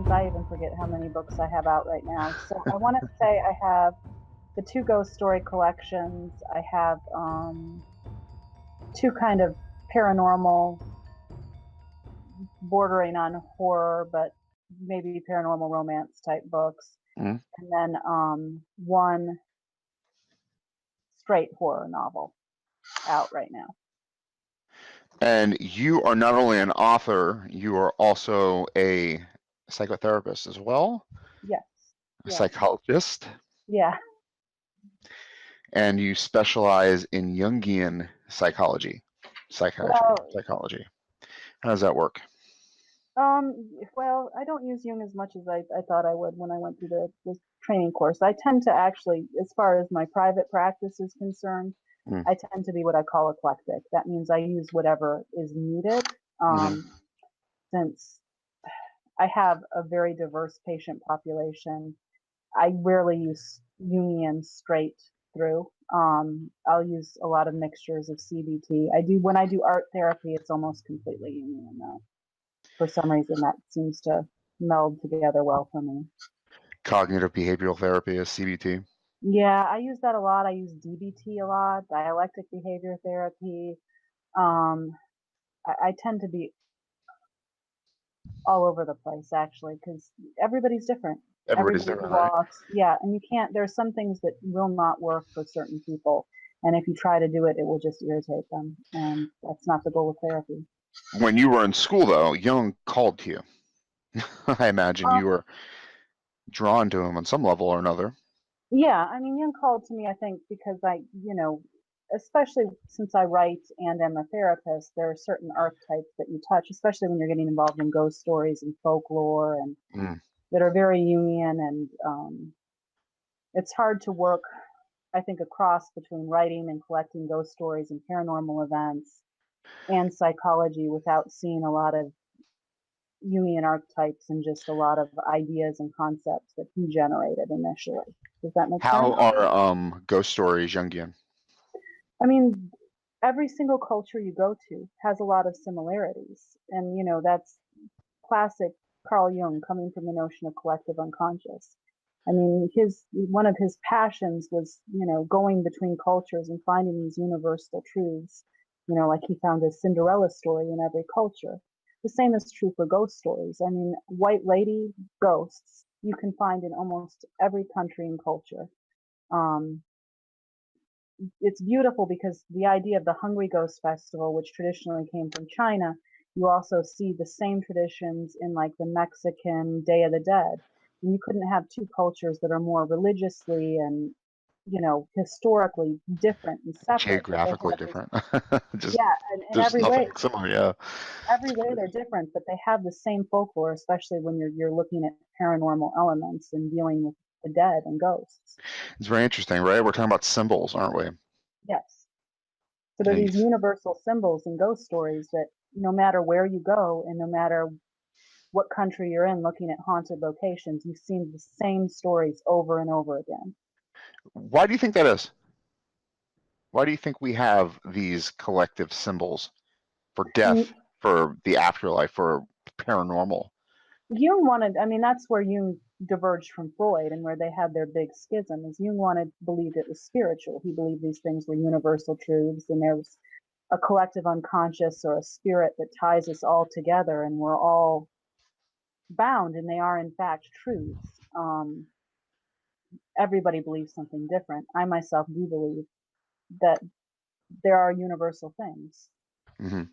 sometimes I even forget how many books I have out right now. So I want to say I have the 2 ghost story collections. I have 2 kind of paranormal, bordering on horror, but maybe paranormal romance type books, Mm. and then 1 straight horror novel out right now. And you are not only an author, you are also a psychotherapist as well, Yes. a Yeah. psychologist, Yeah. and you specialize in Jungian psychology, psychiatry, Well, psychology. How does that work? well, I don't use Jung as much as I thought I would when I went through the training course. I tend to actually, as far as my private practice is concerned, Mm. I tend to be what I call eclectic. That means I use whatever is needed. Hmm. Since I have a very diverse patient population, I rarely use Jungian straight through. I'll use a lot of mixtures of CBT. I do when I do art therapy, it's almost completely Jungian though. For some reason, that seems to meld together well for me. Cognitive behavioral therapy is CBT. Yeah, I use that a lot. I use DBT a lot, dialectic behavior therapy. Um, I tend to be all over the place actually because everybody's different. Everybody's Everybody different, right? walks, yeah, and you can't. There's some things that will not work for certain people, and if you try to do it, it will just irritate them, and that's not the goal of therapy. When you were in school, though, Jung called to you. I imagine Um, you were drawn to him on some level or another. Yeah, I mean, Jung called to me, I think, because especially since I write and am a therapist, there are certain archetypes that you touch, especially when you're getting involved in ghost stories and folklore, and Mm. that are very Jungian, and it's hard to work, I think, across between writing and collecting ghost stories and paranormal events and psychology without seeing a lot of Jungian archetypes and just a lot of ideas and concepts that he generated initially. Does that make How sense? are ghost stories Jungian? I mean, every single culture you go to has a lot of similarities. And, that's classic Carl Jung coming from the notion of collective unconscious. I mean, one of his passions was, going between cultures and finding these universal truths. Like he found a Cinderella story in every culture. The same is true for ghost stories. I mean, white lady ghosts you can find in almost every country and culture. Um, it's beautiful because the idea of the Hungry Ghost Festival, which traditionally came from China, you also see the same traditions in like the Mexican Day of the Dead. And you couldn't have 2 cultures that are more religiously and, historically different and separate, but they Geographically have this, different. Just yeah, in there's every way, nothing similar. Yeah, they're different, but they have the same folklore, especially when you're looking at paranormal elements and dealing with the dead and ghosts. it's very interesting, right? We're talking about symbols, aren't we? Yes. So there are And these universal symbols and ghost stories that no matter where you go and no matter what country you're in looking at haunted locations, you've seen the same stories over and over again. why do you think that is? Why do you think we have these collective symbols for death, And for the afterlife, for paranormal? Jung wanted, I mean, that's where Jung diverged from Freud and where they had their big schism, is Jung believed it was spiritual. He believed these things were universal truths and there was a collective unconscious or a spirit that ties us all together and we're all bound and they are in fact truths. Everybody believes something different. I myself do believe that there are universal things, Hmm.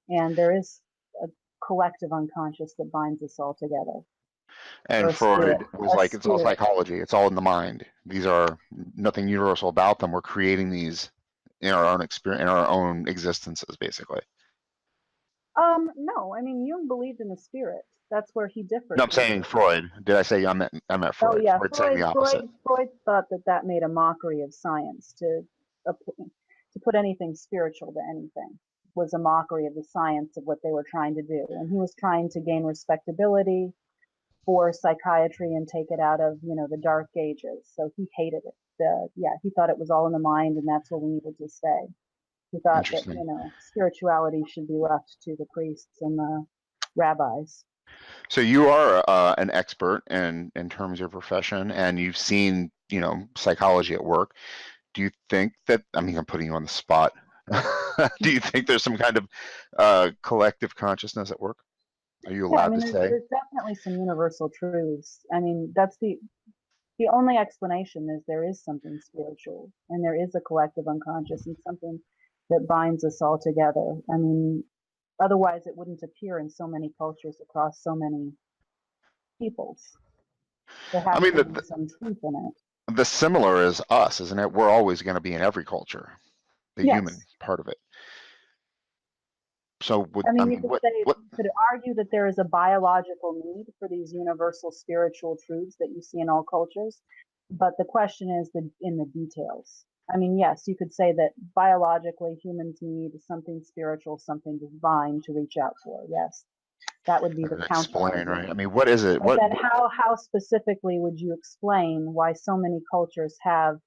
and there is a collective unconscious that binds us all together, or And a spirit. Freud was A like, it's all spirit. psychology. It's all in the mind. These are nothing universal about them. We're creating these in our own experience, in our own existences, basically. No, I mean Jung believed in the spirit. That's where he differed No, I'm from saying Freud. Freud. Did I say I meant Oh Freud? yeah, Freud saying the opposite. Freud thought that made a mockery of science to put anything spiritual to anything was a mockery of the science of what they were trying to do, and he was trying to gain respectability for psychiatry and take it out of the dark ages. So he hated it. He thought it was all in the mind, and that's where we needed to stay. He thought that Interesting. spirituality should be left to the priests and the rabbis. So you are an expert in terms of your profession, and you've seen, psychology at work. Do you think that, I mean, I'm putting you on the spot. Do you think there's some kind of collective consciousness at work? Are you Yeah, I allowed mean, to say? there's definitely some universal truths. I mean, that's the only explanation is there is something spiritual and there is a collective unconscious and something that binds us all together. I mean, otherwise it wouldn't appear in so many cultures across so many peoples. There I has mean, to be some truth in it. the similar is us, isn't it? We're always going to be in every culture, the human Yes. part of it. So I I mean, you mean, could what, say, what, you could argue that there is a biological need for these universal spiritual truths that you see in all cultures, but the question is in the details. I mean, yes, you could say that biologically humans need something spiritual, something divine to reach out for. Yes, that would be the counter explain, right? argument. I mean, what is it? But then how specifically would you explain why so many cultures have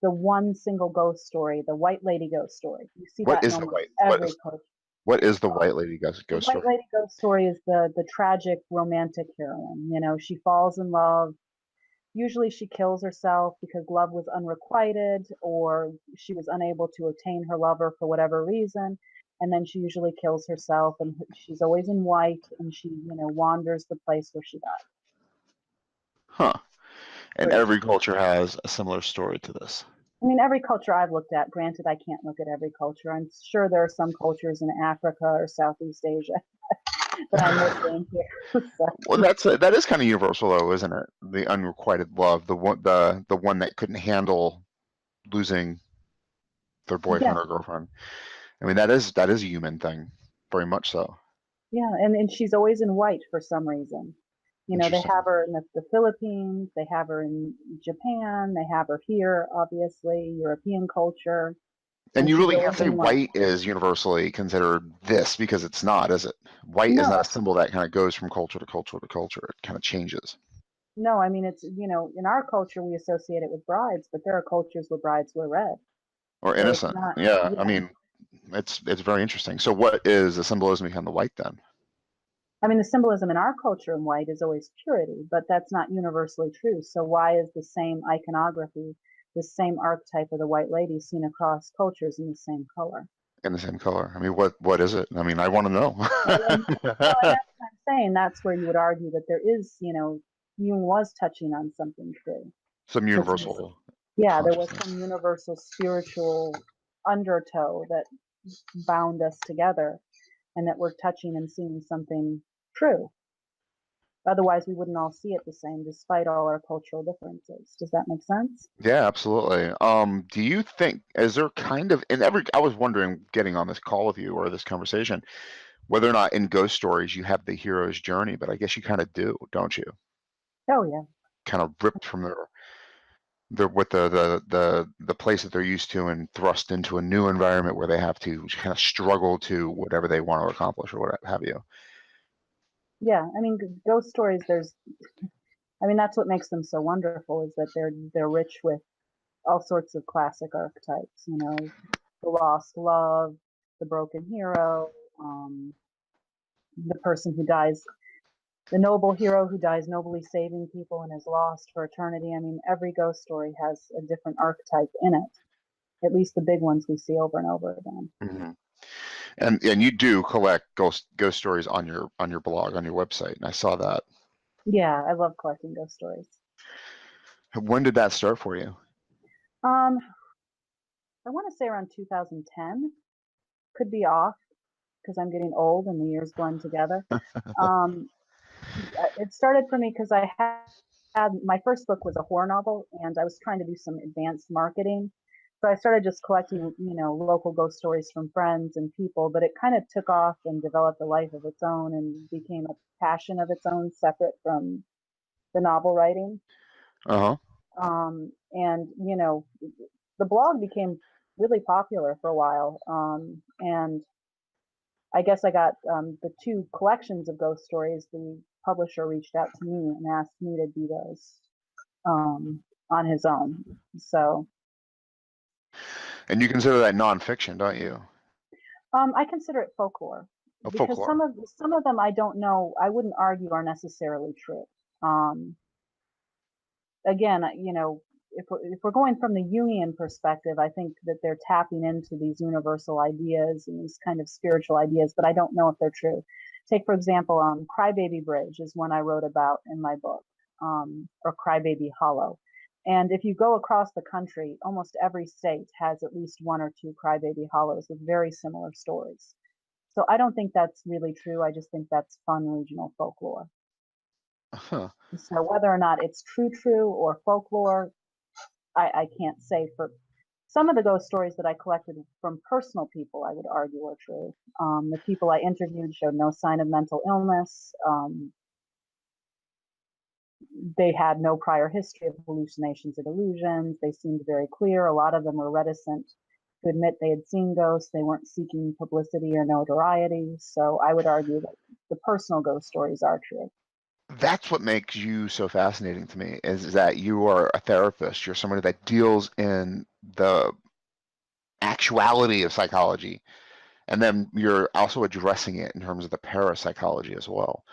the one single ghost story, the white lady ghost story? You see what that in is the almost white, every culture. what is the white lady The ghost white story? lady ghost story is the tragic romantic heroine. You know, she falls in love. Usually she kills herself because love was unrequited or she was unable to obtain her lover for whatever reason. And then she usually kills herself and she's always in white and she, wanders the place where she died. Huh. And Free. every culture has a similar story to this. I mean, every culture I've looked at, granted, I can't look at every culture. I'm sure there are some cultures in Africa or Southeast Asia that I'm missing here. Well, that is kind of universal, though, isn't it? The unrequited love, the one that couldn't handle losing their Yeah, boyfriend or girlfriend. I mean, that is a human thing, very much so. yeah, and she's always in white for some reason. You know, they Interesting. have her in the Philippines, they have her in Japan, they have her here, obviously, European culture, And and you she's really can't always say in white. white is universally considered this because it's not, is it? White is not No, a symbol that kind of goes from culture to culture to culture. It kind of changes. no, I mean, it's, in our culture, we associate it with brides, but there are cultures where brides wear red. Or So it's innocent. not, Yeah, I yeah. mean, it's very interesting. So what is the symbolism behind the white then? I mean, the symbolism in our culture in white is always purity, but that's not universally true. So why is the same iconography, the same archetype of the white lady seen across cultures in the same color? In the same color. I mean, what is it? I mean, I want to know. And well, and that's what I'm saying. That's where you would argue that there is, Jung was touching on something true. Some Because universal yeah, there was consciousness. some universal spiritual undertow that bound us together and that we're touching and seeing something true. Otherwise, we wouldn't all see it the same despite all our cultural differences. Does that make sense? Yeah, absolutely. Do you think, is there kind of in every, I was wondering getting on this call with you or this conversation, whether or not in ghost stories you have the hero's journey, but I guess you kind of do, don't you? Oh, yeah. Kind of ripped from their what the place that they're used to and thrust into a new environment where they have to kind of struggle to whatever they want to accomplish or what have you. Yeah. I mean, ghost stories, I mean, that's what makes them so wonderful is that they're rich with all sorts of classic archetypes, the lost love, the broken hero, um, the person who dies, the noble hero who dies nobly saving people and is lost for eternity. I mean, every ghost story has a different archetype in it, at least the big ones we see over and over again. Hmm. And you do collect ghost stories on your blog on your website, and I saw that. Yeah, I love collecting ghost stories. When did that start for you? Um, I want to say around 2010, could be off because I'm getting old and the years blend together. Um, it started for me because I had my first book was a horror novel, and I was trying to do some advanced marketing. So I started just collecting, local ghost stories from friends and people, but it kind of took off and developed a life of its own and became a passion of its own, separate from the novel writing. Uh-huh. And the blog became really popular for a while, and I guess I got the two collections of ghost stories. The publisher reached out to me and asked me to do those on his own. So And you consider that nonfiction, don't you? I consider it folklore. because Folklore. some of them I don't know, I wouldn't argue are necessarily true. Um, Again, if we're going from the Jungian perspective, I think that they're tapping into these universal ideas and these kind of spiritual ideas, but I don't know if they're true. Take, for example, Crybaby Bridge is one I wrote about in my book, or Crybaby Hollow. And if you go across the country, almost every state has at least one or two Crybaby Hollows with very similar stories. So I don't think that's really true. I just think that's fun regional folklore. Huh. So whether or not it's true or folklore, I can't say. For some of the ghost stories that I collected from personal people, I would argue are true. The people I interviewed showed no sign of mental illness. They had no prior history of hallucinations or delusions. They seemed very clear. A lot of them were reticent to admit they had seen ghosts. They weren't seeking publicity or notoriety. So I would argue that the personal ghost stories are true. That's what makes you so fascinating to me, is that you are a therapist. You're somebody that deals in the actuality of psychology, and then you're also addressing it in terms of the parapsychology as well.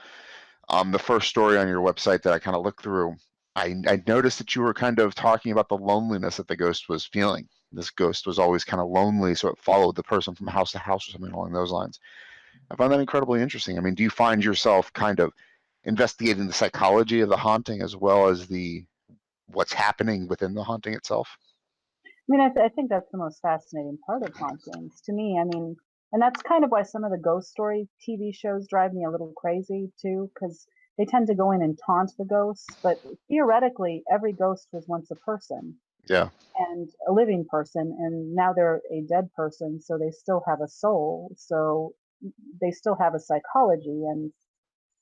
The first story on your website that I kind of looked through, I noticed that you were kind of talking about the loneliness that the ghost was feeling. This ghost was always kind of lonely, so it followed the person from house to house or something along those lines. I find that incredibly interesting. I mean, do you find yourself kind of investigating the psychology of the haunting as well as the what's happening within the haunting itself? I mean, I think that's the most fascinating part of hauntings to me. I mean, and that's kind of why some of the ghost story TV shows drive me a little crazy too, because they tend to go in and taunt the ghosts. But theoretically, every ghost was once a person Yeah, and a living person, and now they're a dead person, so they still have a soul. So they still have a psychology and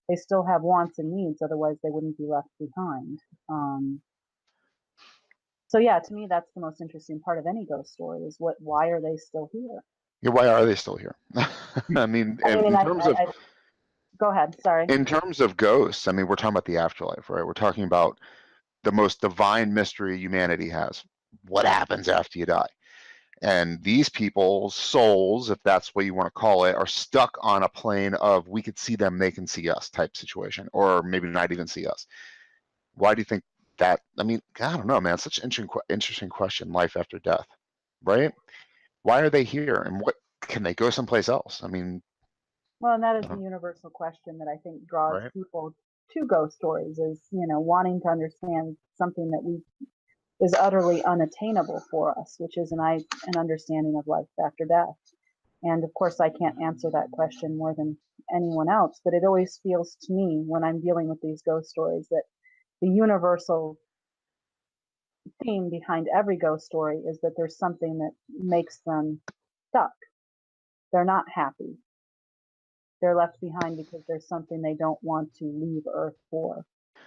they still have wants and needs. Otherwise, they wouldn't be left behind. Um, So yeah, to me, that's the most interesting part of any ghost story is why are they still here? yeah. Why are they still here? I mean, I mean, in terms of go ahead. Sorry. ghosts, I mean, we're talking about the afterlife, right? We're talking about the most divine mystery humanity has. What happens after you die? And these people's souls, if that's what you want to call it, are stuck on a plane of we could see them, they can see us type situation, or maybe not even see us. Why do you think that? I mean, I don't know, man. It's such an interesting question. Life after death, right? Why are they here, and what can they go someplace else? I mean, Well, and that is I the don't- universal question that I think draws right? people to ghost stories is, wanting to understand something that we is utterly unattainable for us, which is an understanding of life after death. And of course, I can't answer that question more than anyone else, but it always feels to me when I'm dealing with these ghost stories that the universal theme behind every ghost story is that there's something that makes them stuck. They're not happy. They're left behind because there's something they don't want to leave Earth for.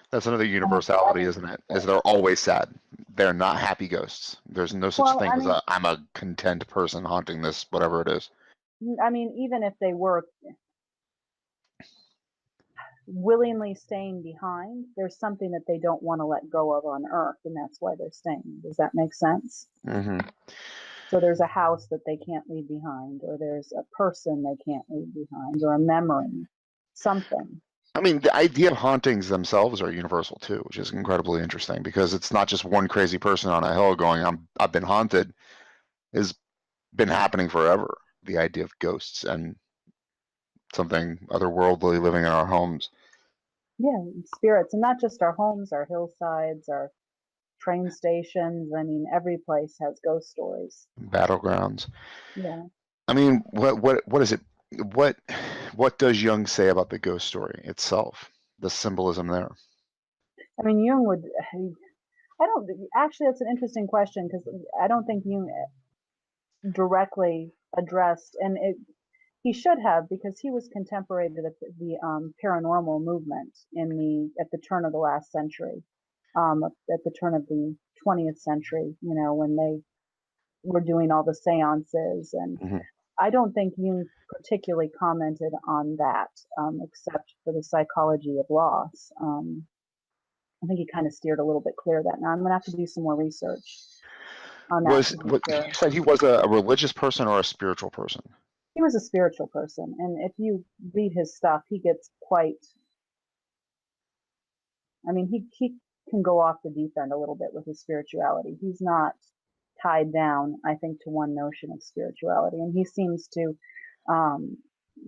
That's another And that's universality, every isn't it? Is story. they're always sad. They're not happy ghosts. There's no such Well, thing as a I'm a content person haunting this, whatever it is. even if they were willingly staying behind, there's something that they don't want to let go of on Earth, and that's why they're staying. Does that make sense? Hmm. So there's a house that they can't leave behind, or there's a person they can't leave behind, or a memory, something. I mean, the idea of hauntings themselves are universal too, which is incredibly interesting because it's not just one crazy person on a hill going, I've been haunted. Has been happening forever. The idea of ghosts and something otherworldly living in our homes. Yeah, spirits, and not just our homes, our hillsides, our train stations. I mean, every place has ghost stories. Battlegrounds. Yeah. I mean, what is it? What what does Jung say about the ghost story itself? The symbolism there. I mean, Jung would, I don't, actually, that's an interesting question because I don't think Jung directly addressed, and he should have because he was contemporary to the paranormal movement at the turn of the last century, at the turn of the 20th century, when they were doing all the seances. And Hmm. I don't think Jung particularly commented on that, except for the psychology of loss. I think he kind of steered a little bit clear of that. Now I'm going to have to do some more research on that Was to be what you sure. said he was a religious person or a spiritual person? he was a spiritual person, and if you read his stuff, he gets quite. I mean, he can go off the deep end a little bit with his spirituality. He's not tied down, I think, to one notion of spirituality, and he seems to.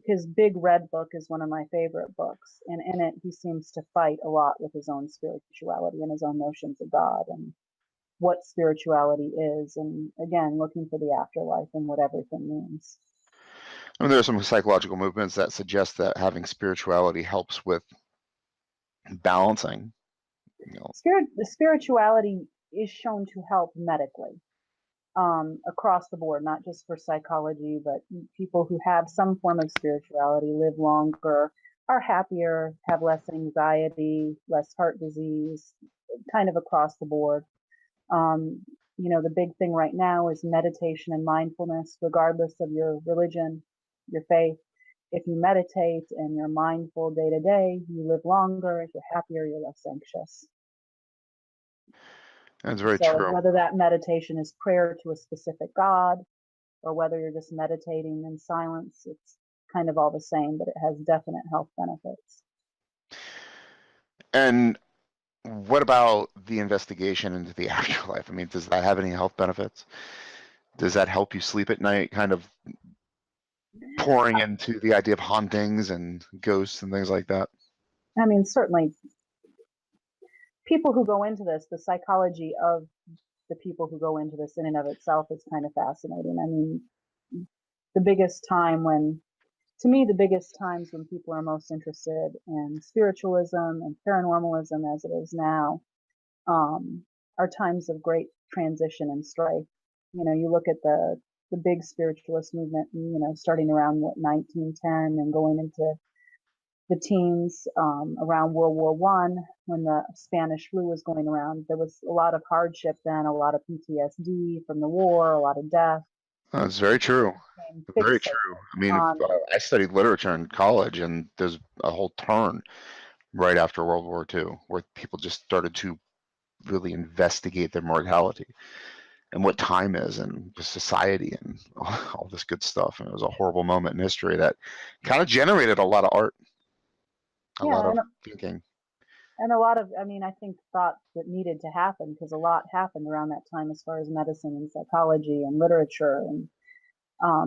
His Big Red book is one of my favorite books, and in it he seems to fight a lot with his own spirituality and his own notions of God and what spirituality is, and again, looking for the afterlife and what everything means. I mean, there are some psychological movements that suggest that having spirituality helps with balancing. You know, The spirituality is shown to help medically, across the board, not just for psychology, but people who have some form of spirituality live longer, are happier, have less anxiety, less heart disease, kind of across the board. Um, the big thing right now is meditation and mindfulness, regardless of your religion, your faith. If you meditate and you're mindful day to day, you live longer. If you're happier, you're less anxious. that's very So true. whether that meditation is prayer to a specific God or whether you're just meditating in silence, it's kind of all the same, but it has definite health benefits. And what about the investigation into the afterlife? I mean, does that have any health benefits? Does that help you sleep at night, kind of pouring into the idea of hauntings and ghosts and things like that? I mean, certainly people who go into this, the psychology of the people who go into this in and of itself is kind of fascinating. I mean, the biggest time when, to me, the biggest times when people are most interested in spiritualism and paranormalism as it is now, are times of great transition and strife. You look at the big spiritualist movement, starting around 1910 and going into the teens, around World War One, when the Spanish flu was going around. There was a lot of hardship then, a lot of PTSD from the war, a lot of death. That's very true. Very Fixate true. I mean, on I studied literature in college, and there's a whole turn right after World War II where people just started to really investigate their mortality and what time is and society and all this good stuff. And it was a horrible moment in history that kind of generated a lot of art, a lot yeah, of thinking. and a lot of, I mean, I think thought that needed to happen because a lot happened around that time as far as medicine and psychology and literature, and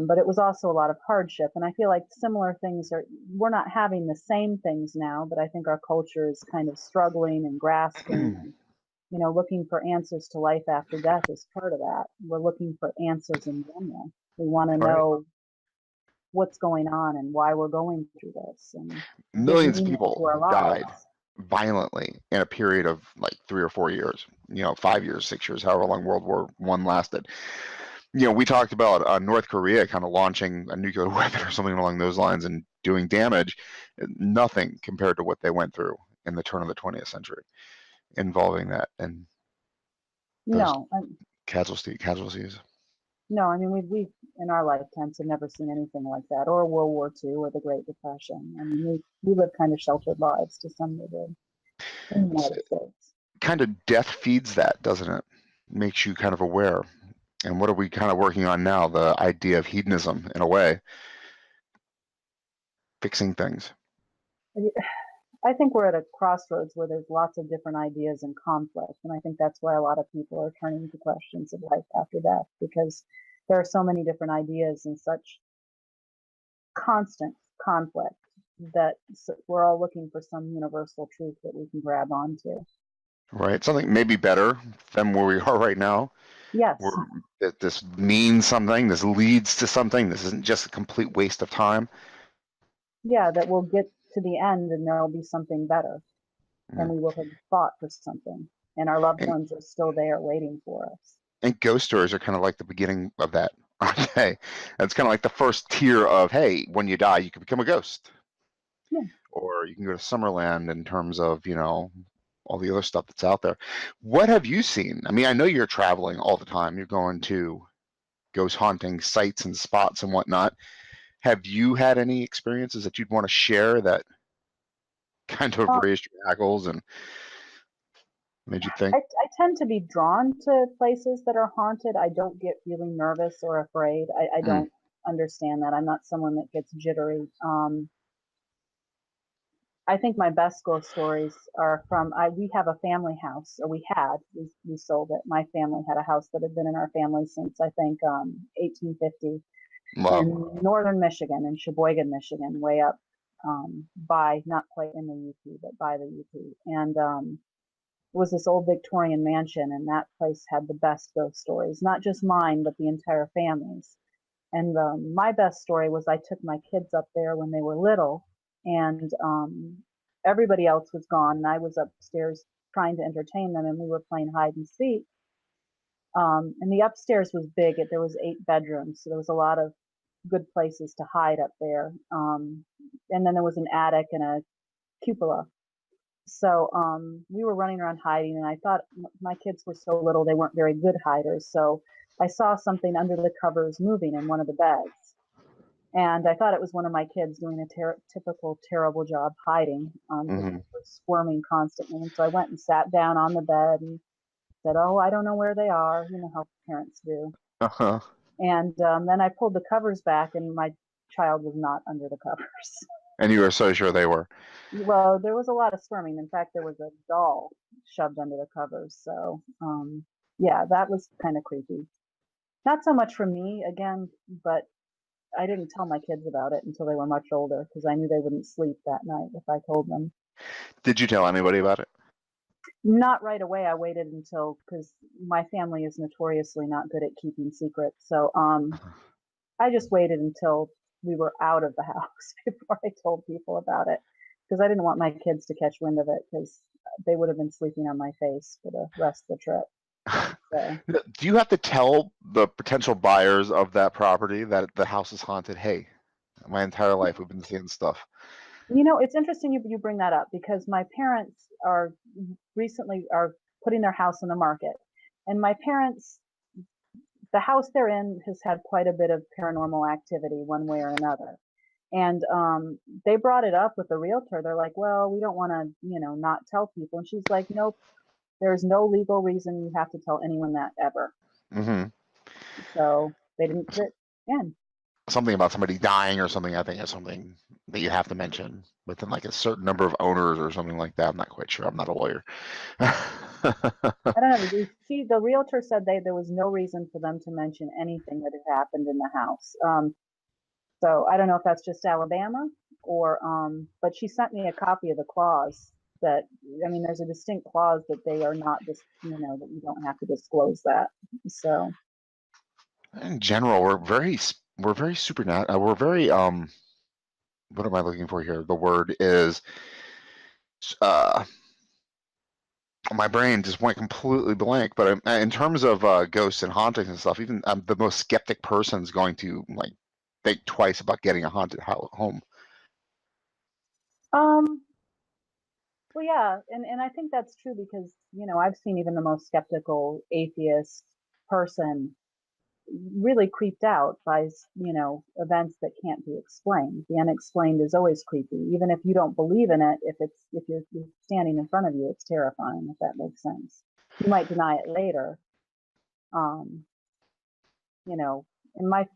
but it was also a lot of hardship. And I feel like similar things we're not having the same things now, but I think our culture is kind of struggling and grasping and, looking for answers to life after death is part of that. We're looking for answers in general. We want to Right. know what's going on and why we're going through this and give Millions of meaning to people our died lives. violently in a period of like 3 or 4 years, 5 years, 6 years, however long World War One lasted. We talked about North Korea kind of launching a nuclear weapon or something along those lines and doing damage. Nothing compared to what they went through in the turn of the 20th century involving that and those No, casualties. no, I mean, we in our lifetimes have never seen anything like that, or World War II, or the Great Depression. I mean, we live kind of sheltered lives to some degree in the United States. Kind of death feeds that, doesn't it? Makes you kind of aware. And what are we kind of working on now? The idea of hedonism, in a way, fixing things. I think we're at a crossroads where there's lots of different ideas and conflict, and I think that's why a lot of people are turning to questions of life after death because there are so many different ideas and such constant conflict that we're all looking for some universal truth that we can grab onto. Right, something maybe better than where we are right now. Yes. That this means something, this leads to something, this isn't just a complete waste of time. Yeah, that we'll get to the end and there'll be something better and we will have fought for something and our loved And, ones are still there waiting for us. and ghost stories are kind of like the beginning of that, aren't they? It's kind of like the first tier of, hey, when you die, you can become a ghost. Yeah. Or you can go to Summerland in terms of, all the other stuff that's out there. What have you seen? I mean, I know you're traveling all the time. You're going to ghost haunting sites and spots and whatnot. Have you had any experiences that you'd want to share that kind of Uh, raised your hackles and made you think? I tend to be drawn to places that are haunted. I don't get really nervous or afraid. I Mm, don't. understand that. I'm not someone that gets jittery. I think my best ghost stories are from, we have a family house, or we sold it. My family had a house that had been in our family since, I think, 1850 Wow. in northern Michigan, in Sheboygan, Michigan, way up by, not quite in the UP, but by the UP. And it was this old Victorian mansion, and that place had the best ghost stories, not just mine, but the entire family's. And my best story was I took my kids up there when they were little, and everybody else was gone, and I was upstairs trying to entertain them, and we were playing hide and seek. And the upstairs was big; there was 8 bedrooms, so there was a lot of good places to hide up there. And then there was an attic and a cupola. So we were running around hiding, and I thought my kids were so little they weren't very good hiders. So I saw something under the covers moving in one of the beds, and I thought it was one of my kids doing a typical terrible job hiding, because Hmm. they were squirming constantly. And so I went and sat down on the bed and said, "Oh, I don't know where they are." You know how parents do. Uh-huh. And then I pulled the covers back, and my child was not under the covers. And you were so sure they were. Well, there was a lot of squirming. In fact, there was a doll shoved under the covers. So, yeah, that was kind of creepy. Not so much for me, again, but I didn't tell my kids about it until they were much older, because I knew they wouldn't sleep that night if I told them. Did you tell anybody about it? Not right away. I waited until, because my family is notoriously not good at keeping secrets. So, I just waited until we were out of the house before I told people about it, because I didn't want my kids to catch wind of it, because they would have been sleeping on my face for the rest of the trip. So, Do you have to tell the potential buyers of that property that the house is haunted? Hey, my entire life we've been seeing stuff. it's interesting you bring that up, because my parents are putting their house on the market, and my parents, the house they're in has had quite a bit of paranormal activity one way or another. And they brought it up with the realtor. They're like, "Well, we don't want to, not tell people." And she's like, "Nope, there's no legal reason you have to tell anyone that ever." Hmm. So they didn't put it in. Something about somebody dying or something, I think, is something that you have to mention within like a certain number of owners or something like that. I'm not quite sure. I'm not a lawyer. I don't know. The realtor said there was no reason for them to mention anything that had happened in the house. So I don't know if that's just Alabama, or, but she sent me a copy of the clause that, I mean, there's a distinct clause that they are not just, that you don't have to disclose that. So, In general, we're very supernatural. We're very what am I looking for here? The word is uh my brain just went completely blank. But in terms of ghosts and hauntings and stuff, even the most skeptic person's going to like think twice about getting a haunted home. um, well, yeah, and I think that's true, because, I've seen even the most skeptical atheist person really creeped out by, events that can't be explained. The unexplained is always creepy, even if you don't believe in it. If you're standing in front of you, it's terrifying, if that makes sense. You might deny it later. um you know in my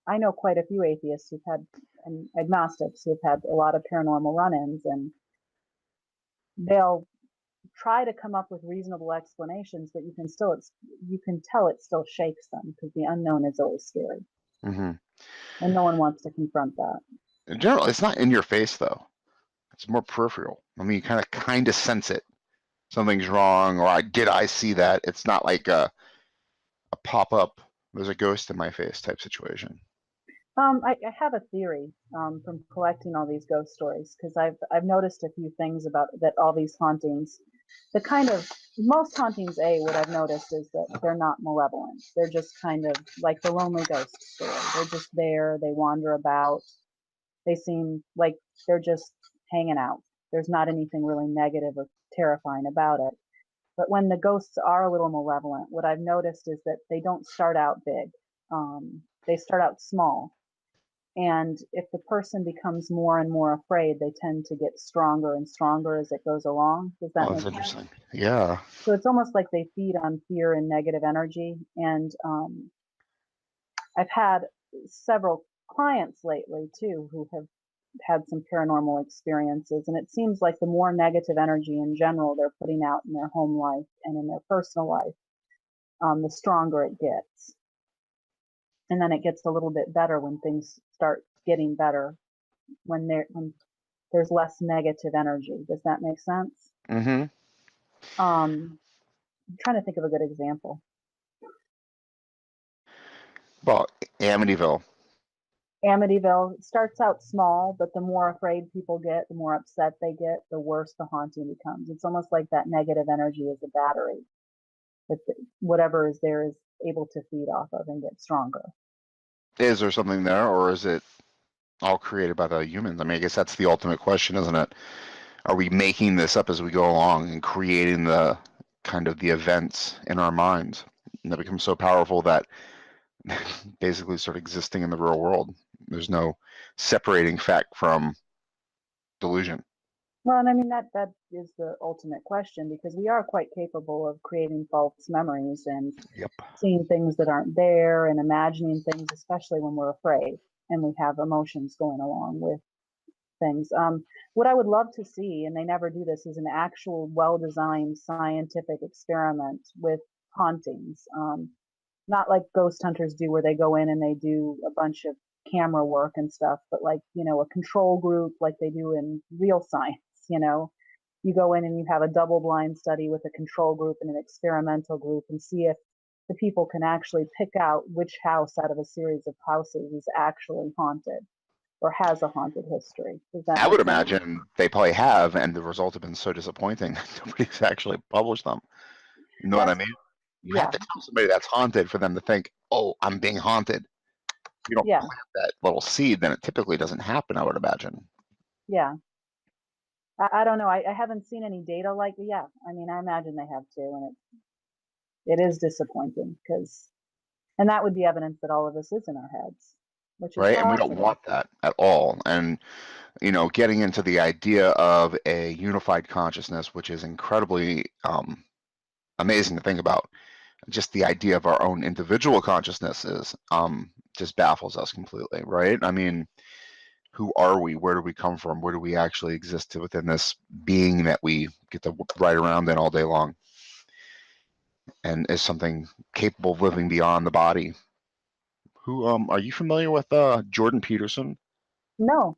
I know quite a few atheists who've had, and agnostics who've had a lot of paranormal run-ins, and they'll try to come up with reasonable explanations, but you can tell it still shakes them, because the unknown is always scary, Hmm. and no one wants to confront that. In general, it's not in your face though. It's more peripheral. I mean, you kind of sense it. Something's wrong, or I see that. It's not like a pop up. There's a ghost in my face type situation. I have a theory, from collecting all these ghost stories, because I've noticed a few things about that. All these hauntings, the kind of most hauntings, what I've noticed is that they're not malevolent. They're just kind of like the lonely ghost story. They're just there. They wander about. They seem like they're just hanging out. There's not anything really negative or terrifying about it. But when the ghosts are a little malevolent, what I've noticed is that they don't start out big. They start out small, and if the person becomes more and more afraid, they tend to get stronger and stronger as it goes along. Does that Oh, make that's sense? interesting. Yeah. So it's almost like they feed on fear and negative energy. And I've had several clients lately too who have had some paranormal experiences, and it seems like the more negative energy in general they're putting out in their home life and in their personal life, the stronger it gets. And then it gets a little bit better when things start getting better, when there's less negative energy. Does that make sense? Mm-hmm. I'm trying to think of a good example. Well, Amityville. Amityville starts out small, but the more afraid people get, the more upset they get, the worse the haunting becomes. It's almost like that negative energy is a battery that whatever is there is able to feed off of and get stronger. Is there something there, or is it all created by the humans? I mean, I guess that's the ultimate question, isn't it? Are we making this up as we go along and creating the kind of the events in our minds and that become so powerful that basically start existing in the real world? There's no separating fact from delusion. Well, and I mean that is the ultimate question, because we are quite capable of creating false memories and Yep. seeing things that aren't there and imagining things, especially when we're afraid and we have emotions going along with things. What I would love to see, and they never do this, is an actual well-designed scientific experiment with hauntings. Not like ghost hunters do, where they go in and they do a bunch of camera work and stuff, but like, a control group like they do in real science. You go in and you have a double blind study with a control group and an experimental group, and see if the people can actually pick out which house out of a series of houses is actually haunted or has a haunted history. Does that I make would sense? imagine they probably have, and the results have been so disappointing that nobody's actually published them. You know what I That's mean? You have Yeah, to tell somebody that's haunted for them to think, oh, I'm being haunted. If you don't yeah, plant that little seed, then it typically doesn't happen, I would imagine. yeah. I don't know. I haven't seen any data like, yeah. I mean, I imagine they have too, and it is disappointing, and that would be evidence that all of this is in our heads, which is Right? And we don't possible. want that at all. And, getting into the idea of a unified consciousness, which is incredibly amazing to think about. Just the idea of our own individual consciousnesses just baffles us completely, right? I mean, who are we? Where do we come from? Where do we actually exist within this being that we get to ride around in all day long? And is something capable of living beyond the body? Who are you familiar with Jordan Peterson? No.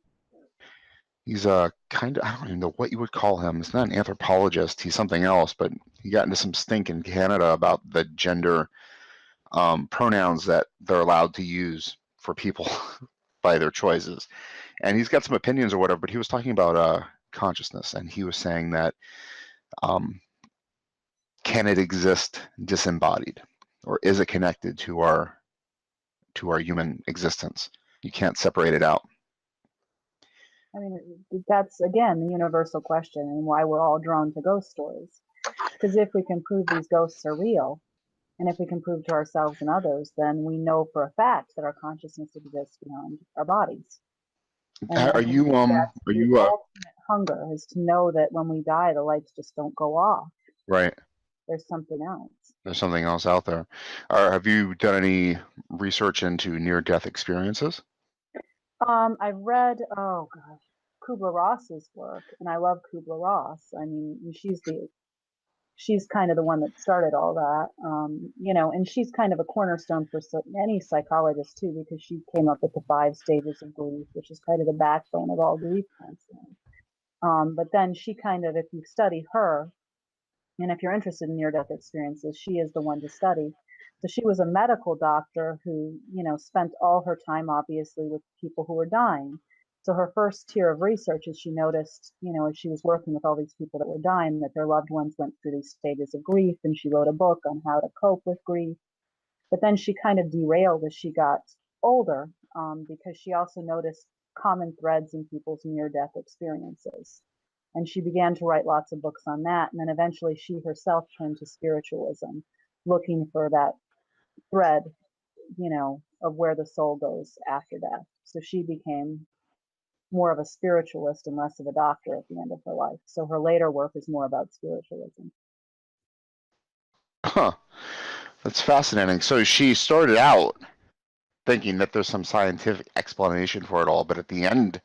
He's a kind of, I don't even know what you would call him. He's not an anthropologist. He's something else, but he got into some stink in Canada about the gender pronouns that they're allowed to use for people by their choices. And he's got some opinions or whatever, but he was talking about consciousness, and he was saying that um, can it exist disembodied, or is it connected to our human existence? You can't separate it out. I mean, that's again the universal question, and why we're all drawn to ghost stories. Because if we can prove these ghosts are real, and if we can prove to ourselves and others, then we know for a fact that our consciousness exists beyond our bodies. And Are I think you that's are the you ultimate hunger, is to know that when we die, the lights just don't go off. right? There's something else. There's something else out there. Or have you done any research into near-death experiences? I've read, oh gosh, Kubler-Ross's work, and I love Kubler-Ross. I mean, she's kind of the one that started all that, and she's kind of a cornerstone for any psychologist too, because she came up with the 5 stages of grief, which is kind of the backbone of all grief counseling. But then she kind of, if you study her, and if you're interested in near-death experiences, she is the one to study. So she was a medical doctor who, spent all her time obviously with people who were dying. So her first tier of research is she noticed, as she was working with all these people that were dying, that their loved ones went through these stages of grief, and she wrote a book on how to cope with grief. But then she kind of derailed as she got older, because she also noticed common threads in people's near-death experiences. And she began to write lots of books on that. And then eventually she herself turned to spiritualism, looking for that thread, of where the soul goes after death. So she became more of a spiritualist and less of a doctor at the end of her life. So her later work is more about spiritualism. Huh. That's fascinating. So she started out thinking that there's some scientific explanation for it all, but at the end,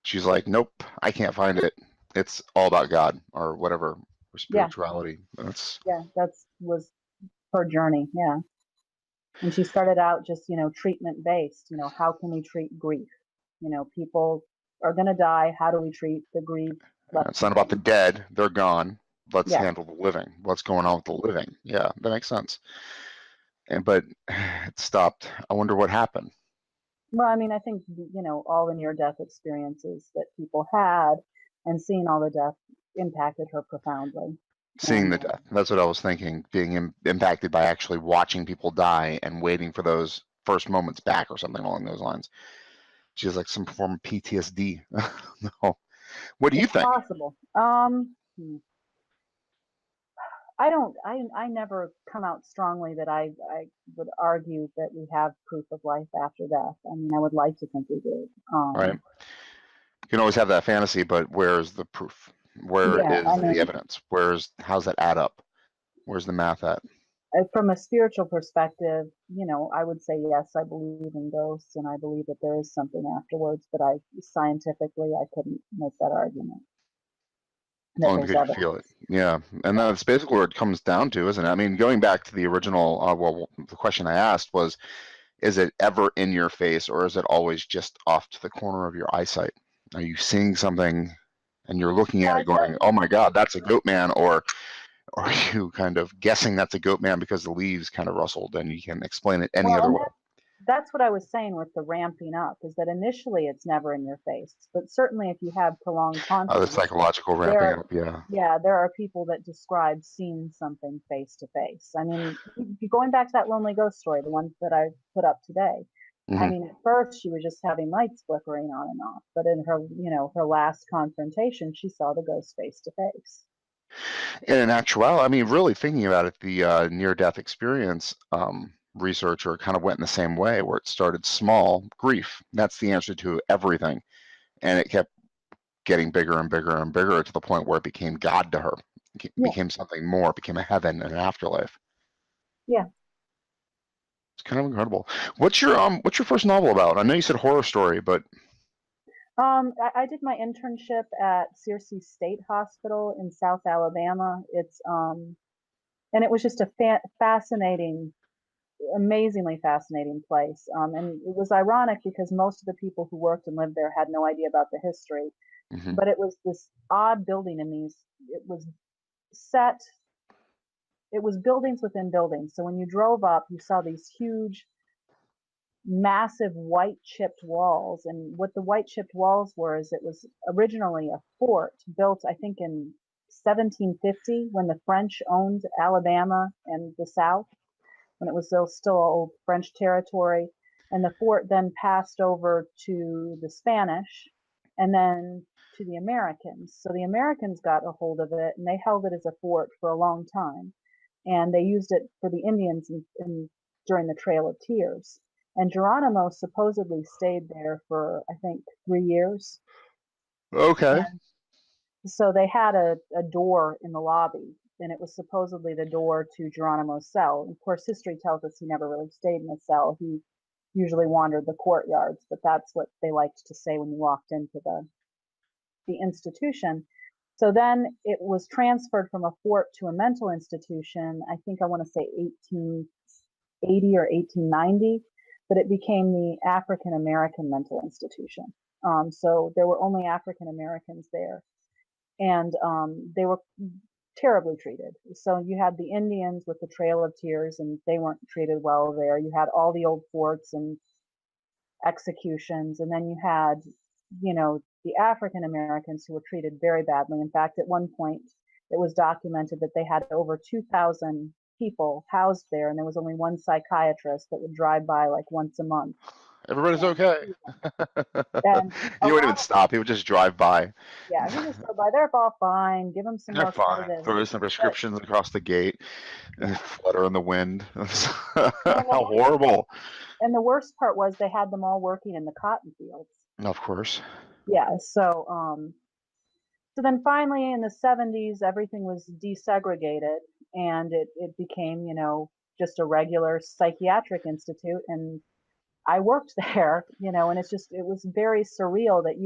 she's like, nope, I can't find it. It's all about God or whatever, or Yeah, spirituality. That's yeah, that's was her journey. Yeah. And she started out just, treatment based, how can we treat grief? People are going to die. How do we treat the grief left it's not about the behind? dead. They're gone. Let's Yeah. handle the living. What's going on with the living? Yeah, that makes sense. But it stopped. I wonder what happened. Well, I mean, I think, all the near death experiences that people had and seeing all the death impacted her profoundly. Seeing And the death. That's what I was thinking. Being impacted by actually watching people die and waiting for those first moments back or something along those lines. She has like some form of PTSD. No. What do you it's think? possible. I never come out strongly that I would argue that we have proof of life after death. I mean, I would like to think we do. Right? You can always have that fantasy, but where's the proof? Where Yeah, I is the mean, evidence? How's that add up? Where's the math at? from a spiritual perspective, I would say yes, I believe in ghosts and I believe that there is something afterwards, but scientifically I couldn't make that argument that Only there's because you feel it. evidence. Yeah. And Yeah. that's basically where it comes down to, isn't it? I mean, going back to the original, well, the question I asked was, is it ever in your face or is it always just off to the corner of your eyesight? Are you seeing something and you're looking Yeah, at I it going, oh my God, that's a goat man? Or are you kind of guessing that's a goat man because the leaves kind of rustled and you can explain it any well, other and way? that's what I was saying with the ramping up is that initially it's never in your face, but certainly if you have prolonged The confidence, psychological ramping there, up, yeah. yeah, there are people that describe seeing something face to face. I mean, going back to that lonely ghost story, the one that I put up today. I Hmm. mean, at first she was just having lights flickering on and off, but in her, her last confrontation, she saw the ghost face to face. In actuality, I mean, really thinking about it, the near-death experience researcher kind of went in the same way, where it started small, grief. That's the answer to everything, and it kept getting bigger and bigger and bigger to the point where it became God to her. It Yeah, became something more. It became a heaven and an afterlife. yeah. It's kind of incredible. What's your first novel about? I know you said horror story, but I did my internship at Searcy State Hospital in South Alabama. And it was just a fascinating, amazingly fascinating place. And it was ironic because most of the people who worked and lived there had no idea about the history. mhm. But it was this odd building it was set, it was buildings within buildings. So when you drove up, you saw these huge, massive white chipped walls. And what the white chipped walls were is it was originally a fort built, I think, in 1750 when the French owned Alabama and the South, when it was still old French territory. And the fort then passed over to the Spanish and then to the Americans. So the Americans got a hold of it and they held it as a fort for a long time. And they used it for the Indians during the Trail of Tears. And Geronimo supposedly stayed there for, I think, 3 years. Okay. And so they had a door in the lobby, and it was supposedly the door to Geronimo's cell. Of course, history tells us he never really stayed in the cell. He usually wandered the courtyards, but that's what they liked to say when you walked into the institution. So then it was transferred from a fort to a mental institution. I think I want to say 1880 or 1890, but it became the African American Mental Institution. So there were only African Americans there, and they were terribly treated. So you had the Indians with the Trail of Tears, and they weren't treated well there. You had all the old forts and executions, and then you had, the African Americans who were treated very badly. In fact, at one point, it was documented that they had over 2,000 people housed there, and there was only one psychiatrist that would drive by like once a month. Everybody's And, okay. and a He wouldn't even lot of, stop. He would just drive by. yeah, he just drove by. They're all fine. Give them some They're more fine. sedatives. Throw some But prescriptions across the gate and yeah, flutter in the wind. well, and How horrible. the worst part was they had them all working in the cotton fields. Of course. Yeah, so then finally in the 70s everything was desegregated and it became, just a regular psychiatric institute, and I worked there, and it was very surreal that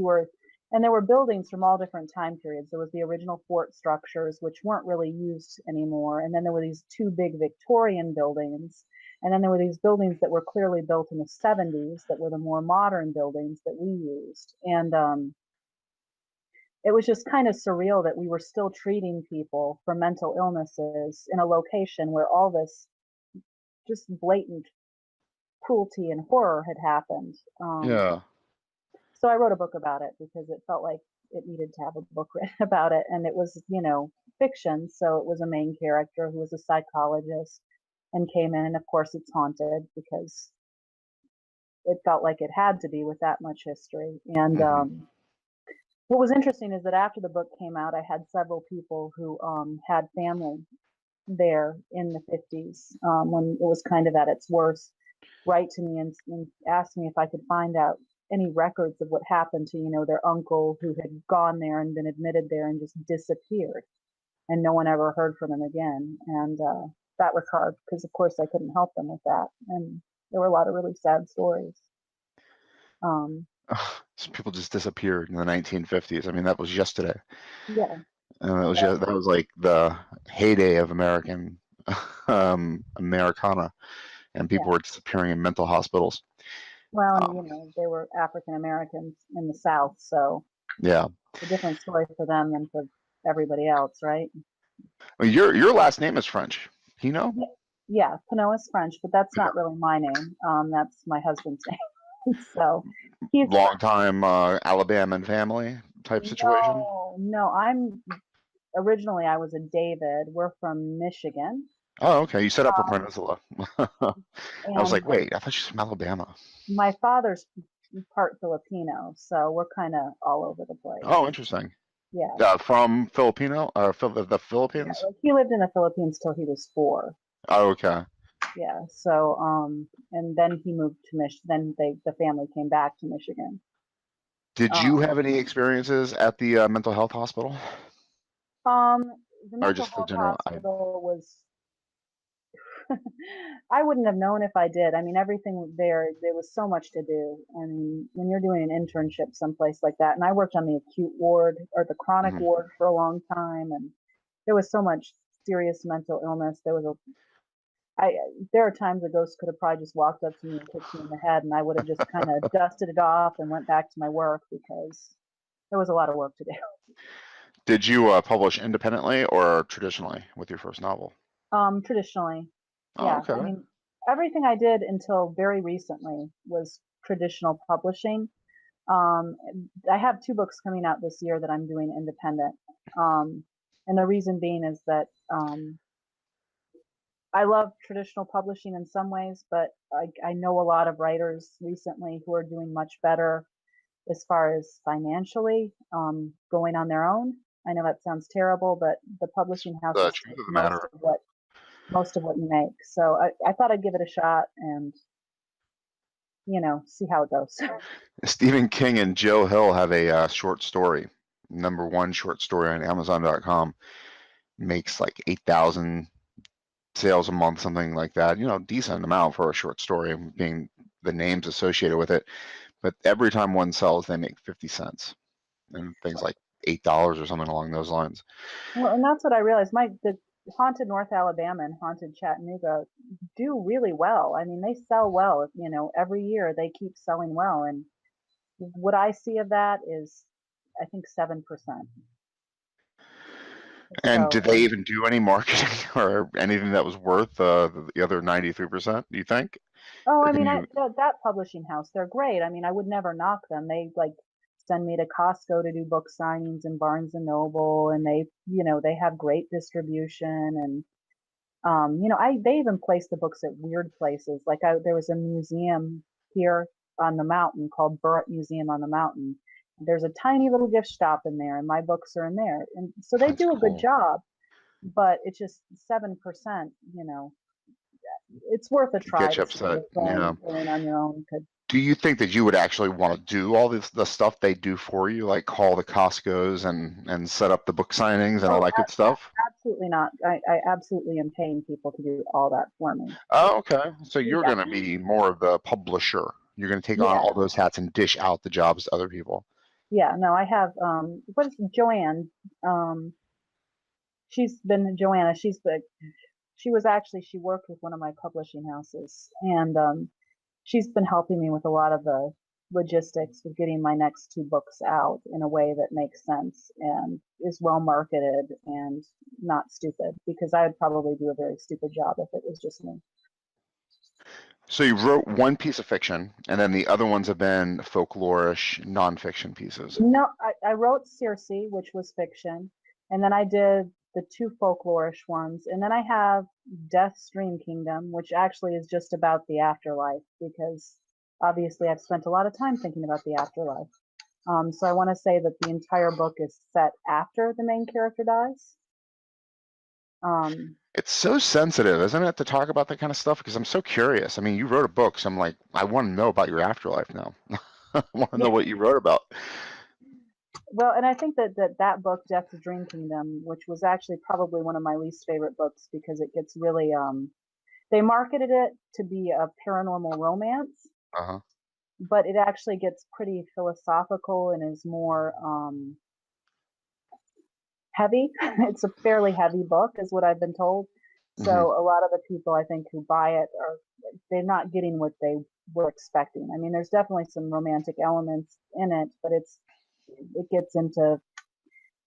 and there were buildings from all different time periods. There was the original fort structures, which weren't really used anymore. And then there were these two big Victorian buildings. And then there were these buildings that were clearly built in the 70s that were the more modern buildings that we used. And it was just kind of surreal that we were still treating people for mental illnesses in a location where all this just blatant cruelty and horror had happened. Yeah. So I wrote a book about it because it felt like it needed to have a book written about it. And it was, fiction. So it was a main character who was a psychologist and came in. And of course, it's haunted because it felt like it had to be with that much history. And what was interesting is that after the book came out, I had several people who had family there in the 50s when it was kind of at its worst write to me and ask me if I could find out any records of what happened to, their uncle who had gone there and been admitted there and just disappeared. And no one ever heard from him again. And that was hard because, of course, I couldn't help them with that. And there were a lot of really sad stories. So people just disappeared in the 1950s. I mean, that was yesterday. Yeah. And that was like the heyday of American Americana, and people were disappearing in mental hospitals. Well, and they were African Americans in the South, so yeah, a different story for them than for everybody else, right? Well, your last name is French. Pinot? Yeah, Penot is French, but that's not really my name. That's my husband's name. So he's long time Alabama family type situation. No, originally I was a David. We're from Michigan. Oh, okay. You set up a peninsula. I was like, wait, I thought she's from Alabama. My father's part Filipino, so we're kind of all over the place. Oh, interesting. Yeah. From Filipino, the Philippines? Yeah, he lived in the Philippines till he was 4. Oh, okay. Yeah. So, and then he moved to Michigan. Then the family came back to Michigan. Did you have any experiences at the mental health hospital? The or mental just the health general? hospital was. I wouldn't have known if I did. I mean, everything there was so much to do. I mean, when you're doing an internship someplace like that, and I worked on the acute ward or the chronic ward for a long time, and there was so much serious mental illness. There are times a ghost could have probably just walked up to me and kicked me in the head, and I would have just kind of dusted it off and went back to my work because there was a lot of work to do. Did you publish independently or traditionally with your first novel? Traditionally, Oh, yeah. okay. I mean, everything I did until very recently was traditional publishing. I have 2 books coming out this year that I'm doing independent. And the reason being is that I love traditional publishing in some ways, but I know a lot of writers recently who are doing much better as far as financially going on their own. I know that sounds terrible, but the publishing The houses truth take of the matter. most of what you make. So I thought I'd give it a shot and see how it goes. Stephen King and Joe Hill have a short story, #1 short story on Amazon.com. Makes like 8,000 sales a month, something like that. Decent amount for a short story, being the names associated with it. But every time one sells, they make 50 cents, and things like $8 or something along those lines. Well, and that's what I realized. The Haunted North Alabama and Haunted Chattanooga do really well. I mean, they sell well. Every year they keep selling well. And what I see of that is, I think 7%. And So, did they even do any marketing or anything that was worth the other 93%, do you think? oh, Or I can mean, you? that publishing house, they're great. I mean, I would never knock them. They send me to Costco to do book signings and Barnes and Noble, and they have great distribution. And they even place the books at weird places. Like there was a museum here on the mountain called Burritt Museum on the Mountain. There's a tiny little gift shop in there, and my books are in there. And so they That's do a good cool. job, but it's just 7%. It's worth a try Get you to see upset. if Yeah. going on your own could. Do you think that you would actually want to do all the stuff they do for you, like call the Costco's and set up the book signings and all Oh, that good stuff? absolutely not. I absolutely am paying people to do all that for me. Oh, okay. So you're Yeah. going to be more of the publisher. You're going to take on Yeah, all those hats and dish out the jobs to other people. yeah. No, I have. What is Joanne? Um, she's been Joanna. She was actually she worked with one of my publishing houses, and she's been helping me with a lot of the logistics of getting my next two books out in a way that makes sense and is well marketed and not stupid, because I would probably do a very stupid job if it was just me. So you wrote one piece of fiction, and then the other ones have been folklorish nonfiction pieces. No, I wrote Circe, which was fiction, and then I did the two folklorish ones, and then I have Death's Dream Kingdom, which actually is just about the afterlife, because obviously I've spent a lot of time thinking about the afterlife. So I want to say that the entire book is set after the main character dies. Um, It's so sensitive, isn't it, to talk about that kind of stuff? Because I'm so curious. I mean, you wrote a book, so I'm like, I want to know about your afterlife now. I want to know yeah, what you wrote about. well, and I think that book, Death's Dream Kingdom, which was actually probably one of my least favorite books because it gets really they marketed it to be a paranormal romance, Uh-huh. but it actually gets pretty philosophical and is more heavy. It's a fairly heavy book, is what I've been told. So Hmm. a lot of the people I think who buy it are they're not getting what they were expecting. I mean, there's definitely some romantic elements in it, but it gets into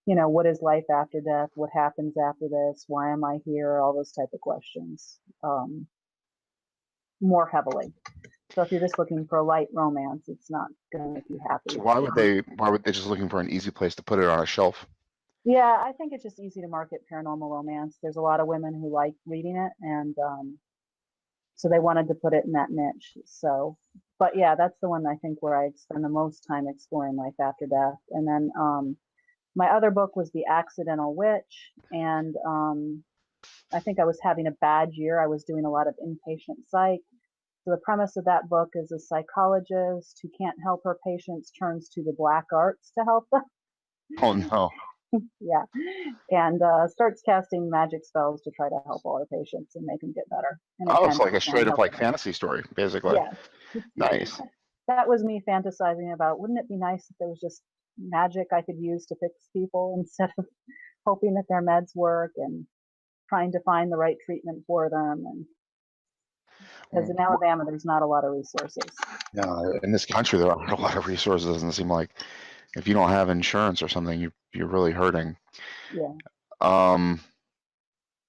what is life after death, what happens after this, why am I here, all those type of questions, more heavily. So if you're just looking for a light romance, it's not going to make you So happy. why would they just looking for an easy place to put it on a shelf? Yeah, I think it's just easy to market paranormal romance. There's a lot of women who like reading it, and so they wanted to put it in that niche. So, but yeah, that's the one I think where I spend the most time exploring life after death. And then my other book was The Accidental Witch, and I think I was having a bad year. I was doing a lot of inpatient psych. So the premise of that book is a psychologist who can't help her patients turns to the black arts to help them. Oh no. Yeah, and starts casting magic spells to try to help all her patients and make them get better. And it Oh, kind it's of like a straight up like fantasy story, basically. yeah, Nice. that was me fantasizing about. Wouldn't it be nice if there was just magic I could use to fix people instead of hoping that their meds work and trying to find the right treatment for them? And because in W- Alabama, there's not a lot of resources. Yeah, in this country, there aren't a lot of resources. It doesn't seem like if you don't have insurance or something, you're really hurting. Yeah. Um,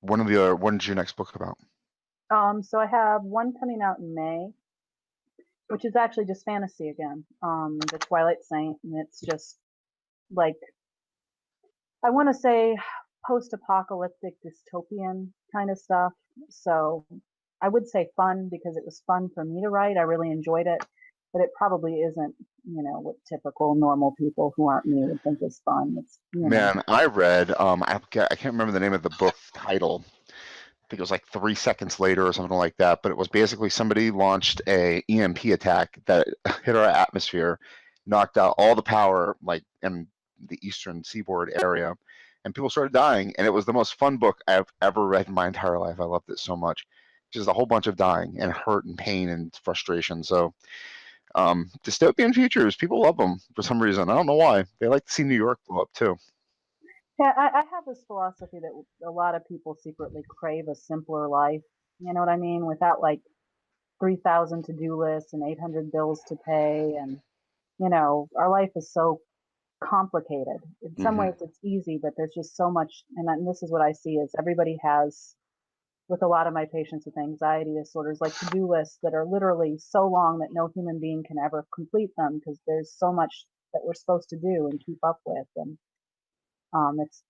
when is your next book about? So I have one coming out in May, which is actually just fantasy again. The Twilight Saint, and it's just like I want to say post-apocalyptic dystopian kind of stuff. So I would say fun because it was fun for me to write. I really enjoyed it, but it probably isn't, what typical normal people who aren't me would think is fun. It's. Man, I read, I can't remember the name of the book title. I think it was like 3 seconds later or something like that. But it was basically somebody launched a EMP attack that hit our atmosphere, knocked out all the power, like in the eastern seaboard area, and people started dying. And it was the most fun book I've ever read in my entire life. I loved it so much. Just a whole bunch of dying and hurt and pain and frustration. So dystopian futures, people love them for some reason. I don't know why. They like to see New York blow up too. Yeah, I have this philosophy that a lot of people secretly crave a simpler life. You know what I mean? Without like 3,000 to-do lists and 800 bills to pay. And, our life is so complicated. In some Hmm. ways it's easy, but there's just so much. And this is what I see is everybody has, with a lot of my patients with anxiety disorders, like to-do lists that are literally so long that no human being can ever complete them because there's so much that we're supposed to do and keep up with. And it's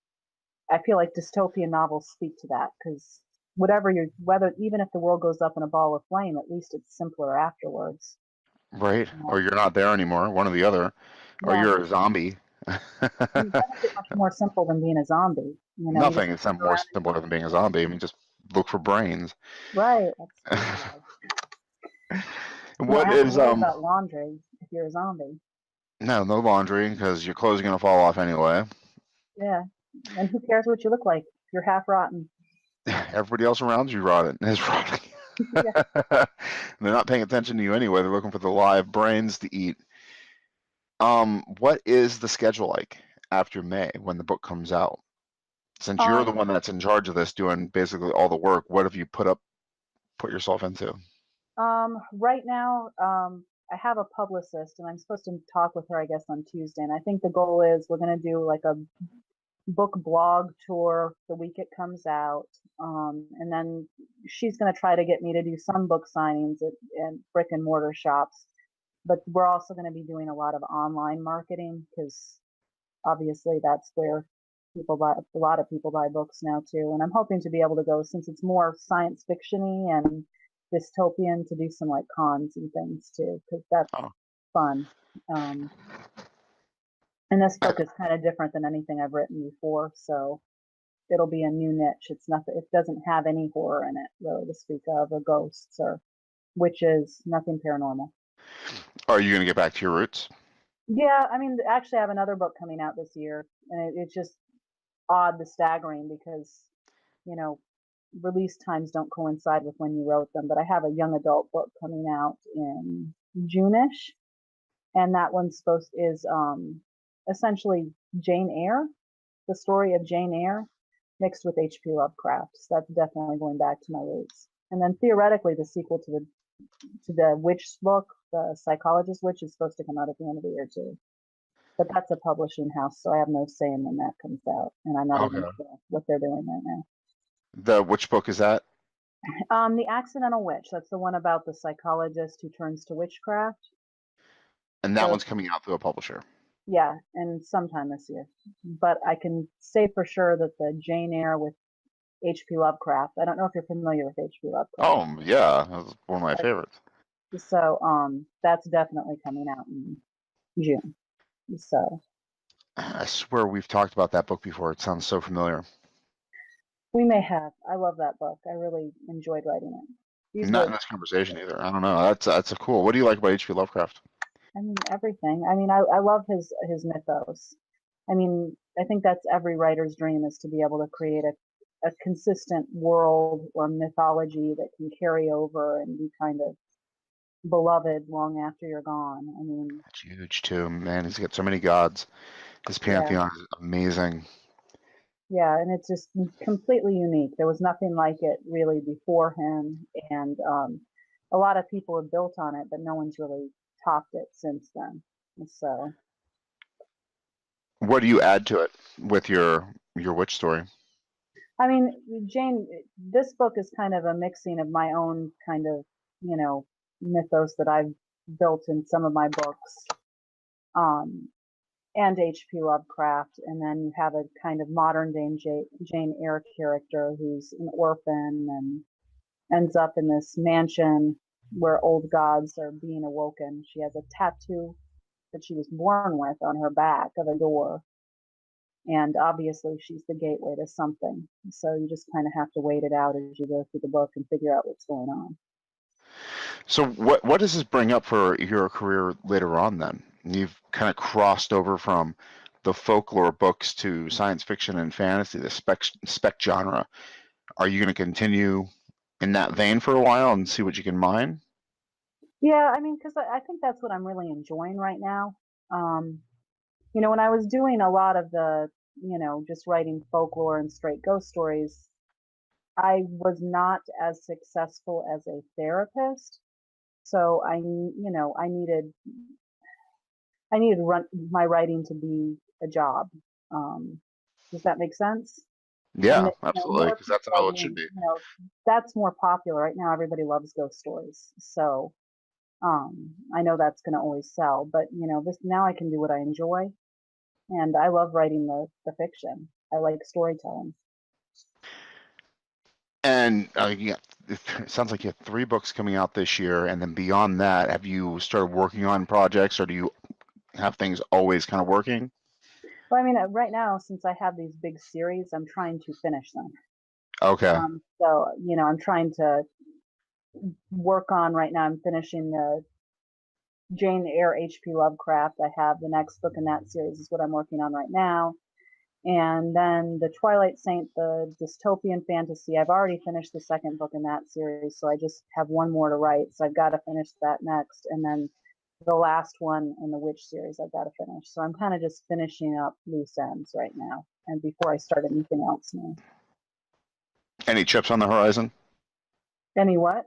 I feel like dystopian novels speak to that because whether even if the world goes up in a ball of flame, at least it's simpler afterwards. Right? Or Um, you're not there anymore, one or the other, or yeah, you're a zombie. and that makes it much more simple than being a zombie. You just Nothing is go more around and simpler than being a zombie. I mean, just look for brains. right. That's true. You don't What have to is worry about laundry if you're a zombie. no laundry because your clothes are gonna fall off anyway. Yeah, and who cares what you look like? You're half rotten. Everybody else around you rotting is rotting. Yeah. They're not paying attention to you anyway. They're looking for the live brains to eat. What is the schedule like after May when the book comes out? Since you're the Um, one that's in charge of this, doing basically all the work, what have you put yourself into? right now, I have a publicist and I'm supposed to talk with her, I guess, on Tuesday. And I think the goal is we're going to do like a book blog tour the week it comes out. And then she's going to try to get me to do some book signings at brick and mortar shops. But we're also going to be doing a lot of online marketing because obviously that's where a lot of people buy books now too. And I'm hoping to be able to go, since it's more science fictiony and dystopian, to do some like cons and things too, because that's Oh, fun. Um, and this book is kind of different than anything I've written before, so it'll be a new niche. It's nothing. It doesn't have any horror in it, really, to speak of, or ghosts or witches. Nothing paranormal. are you going to get back to your roots? Yeah, I mean, actually, I have another book coming out this year, and it's just odd, the staggering, because you know release times don't coincide with when you wrote them. But I have a young adult book coming out in June-ish, and that one's supposed is essentially Jane Eyre, the story of Jane Eyre mixed with H.P. Lovecraft. So that's definitely going back to my roots. And then theoretically, the sequel to the witch book, the psychologist witch, is supposed to come out at the end of the year too. But that's a publishing house, so I have no say in when that comes out, and I'm not even Okay. sure what they're doing right now. Which book is that? The Accidental Witch. That's the one about the psychologist who turns to witchcraft. And that So one's coming out through a publisher. yeah, and sometime this year. But I can say for sure that the Jane Eyre with H.P. Lovecraft. I don't know if you're familiar with H.P. Lovecraft. Oh, yeah, that's one of my favorites. So that's definitely coming out in June. So I swear we've talked about that book before. It sounds so familiar. we may have. I love that book. I really enjoyed writing it. These Not in were, this conversation either. I don't know. That's a cool. What do you like about H.P. Lovecraft? I mean, everything. I mean, I love his mythos. I mean, I think that's every writer's dream, is to be able to create a consistent world or mythology that can carry over and be kind of beloved long after you're gone. I mean, It's huge too, man. He's got so many gods. His yeah, pantheon is amazing. yeah, and it's just completely unique. There was nothing like it really before him, and a lot of people have built on it, but no one's really topped it since then. So, What do you add to it with your witch story? I mean, Jane, this book is kind of a mixing of my own kind of, mythos that I've built in some of my books, um, and H.P. Lovecraft, and then you have a kind of modern day Jane Eyre character who's an orphan and ends up in this mansion where old gods are being awoken. She has a tattoo that she was born with on her back of a door. And obviously, she's the gateway to something. So you just kind of have to wait it out as you go through the book and figure out what's going on. So what does this bring up for your career later on then? You've kind of crossed over from the folklore books to science fiction and fantasy, the spec genre. Are you going to continue in that vein for a while and see what you can mine? Yeah, I mean, because I think that's what I'm really enjoying right now. Um, when I was doing a lot of the, just writing folklore and straight ghost stories, I was not as successful as a therapist. So I needed my writing to be a job. Um, does that make sense? And Yeah, absolutely, more because that's people are how it should doing, be. that's more popular right now. Everybody loves ghost stories. So I know that's going to always sell, but this now I can do what I enjoy, and I love writing the fiction. I like storytelling. And yeah, it sounds like you have three books coming out this year, and then beyond that, have you started working on projects, or do you have things always kind of working? Well, I mean, right now, since I have these big series, I'm trying to finish them. Okay. So I'm trying to work on right now. I'm finishing the Jane Eyre H.P. Lovecraft. I have the next book in that series is what I'm working on right now. And then the Twilight Saint, the dystopian fantasy, I've already finished the second book in that series, so I just have one more to write. So I've got to finish that next. And then the last one in the Witch series I've got to finish. So I'm kind of just finishing up loose ends right now, and before I start anything else new. Any trips on the horizon? Any what?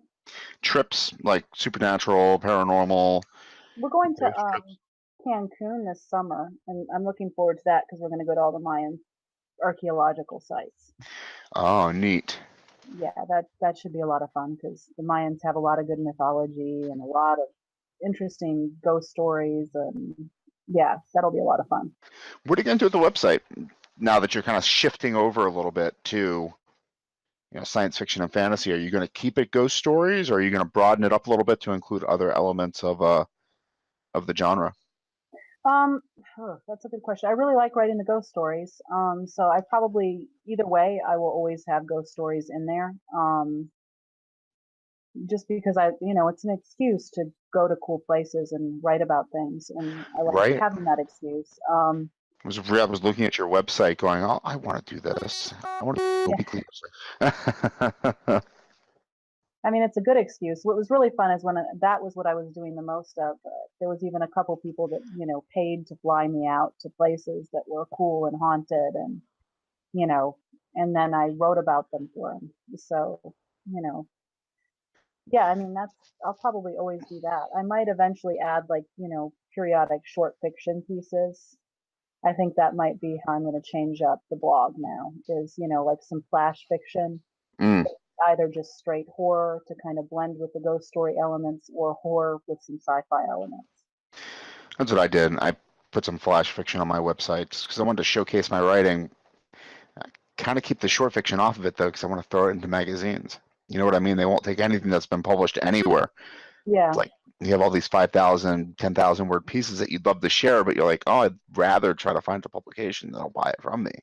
Trips like supernatural, paranormal. We're going to Ghost trips? Cancun this summer, and I'm looking forward to that because we're going to go to all the Mayan archaeological sites. Oh, neat. Yeah, that should be a lot of fun because the Mayans have a lot of good mythology and a lot of interesting ghost stories, and yeah, that'll be a lot of fun. What are you going to do with the website now that you're kind of shifting over a little bit to science fiction and fantasy? Are you going to keep it ghost stories, or are you going to broaden it up a little bit to include other elements of the genre? That's a good question. I really like writing the ghost stories. So I probably either way, I will always have ghost stories in there. Just because it's an excuse to go to cool places and write about things, and I like Right. having that excuse. I was looking at your website going, oh, I want to do this. I want to do a weekly website. I mean, it's a good excuse. What was really fun is when that was what I was doing the most of. There was even a couple people that paid to fly me out to places that were cool and haunted, and and then I wrote about them for them. So yeah, I mean I'll probably always do that. I might eventually add like periodic short fiction pieces. I think that might be how I'm going to change up the blog now. Is like some flash fiction. Mm. Either just straight horror to kind of blend with the ghost story elements, or horror with some sci-fi elements. That's what I did. I put some flash fiction on my website because I wanted to showcase my writing. I kind of keep the short fiction off of it though, because I want to throw it into magazines. You know what I mean? They won't take anything that's been published anywhere. Yeah. Like you have all these 5,000, 10,000 word pieces that you'd love to share, but you're like, oh, I'd rather try to find a publication that'll buy it from me.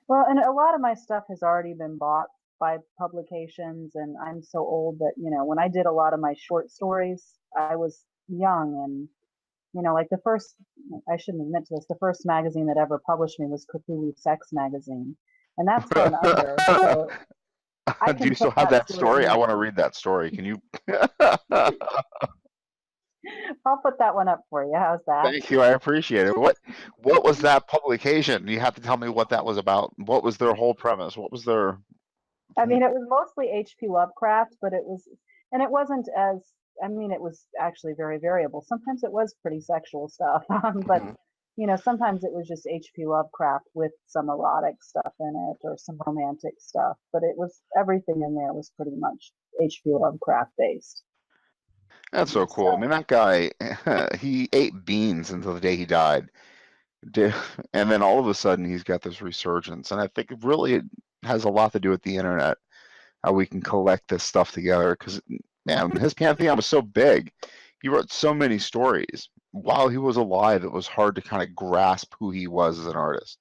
Well, and a lot of my stuff has already been bought by publications, and I'm so old that, when I did a lot of my short stories, I was young, and, like I shouldn't admit to this, the first magazine that ever published me was Cthulhu Sex Magazine, and that's gone under, so I Do can you still put have that story story? in I there. want to read that story. Can you? I'll put that one up for you. How's that? Thank you. I appreciate it. What was that publication? You have to tell me what that was about. What was their whole premise? What was their I mean, point? it was mostly H.P. Lovecraft, but it wasn't as, I mean, it was actually very variable. Sometimes it was pretty sexual stuff, but Mhm. sometimes it was just H.P. Lovecraft with some erotic stuff in it or some romantic stuff. But it was everything in there was pretty much H.P. Lovecraft based. That's so cool. I So mean, that guy, he ate beans until the day he died. Dude, and then all of a sudden he's got this resurgence. And I think it really has a lot to do with the internet, how we can collect this stuff together. Because, man, his pantheon was so big. He wrote so many stories. While he was alive, it was hard to kind of grasp who he was as an artist.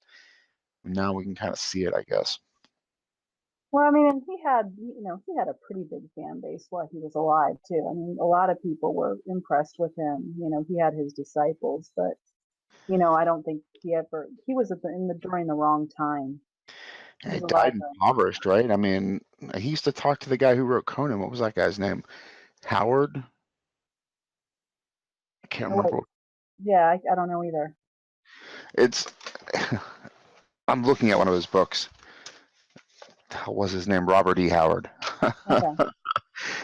Now we can kind of see it, I guess. well, I mean, and he had a pretty big fan base while he was alive too. I mean, a lot of people were impressed with him. He had his disciples, but I don't think he was during the wrong time. He Yeah, he was alive died during. impoverished, right? I mean, he used to talk to the guy who wrote Conan. What was that guy's name? Howard? I can't Oh, wait, remember. yeah, I don't know either. It's. I'm looking at one of his books. What was his name? Robert E. Howard. Okay.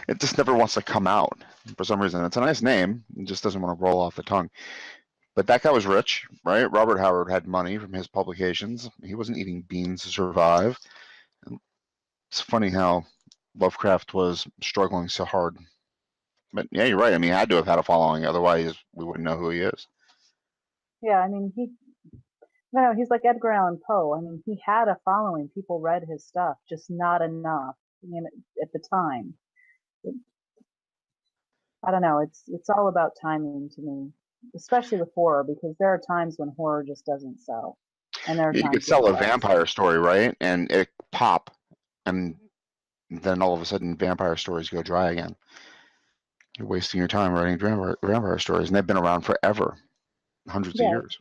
It just never wants to come out for some reason. It's a nice name. It just doesn't want to roll off the tongue. But that guy was rich, right? Robert Howard had money from his publications. He wasn't eating beans to survive. And it's funny how Lovecraft was struggling so hard. But yeah, you're right. I mean, he had to have had a following. Otherwise, we wouldn't know who he is. Yeah, I mean, no, he's like Edgar Allan Poe. I mean, he had a following. People read his stuff, just not enough, at the time. I don't know. It's all about timing to me, especially with horror, because there are times when horror just doesn't sell, and there are You times could when sell it a does. vampire story, right? And it pop, and then all of a sudden, vampire stories go dry again. You're wasting your time writing vampire stories, and they've been around forever, hundreds of Yeah, years.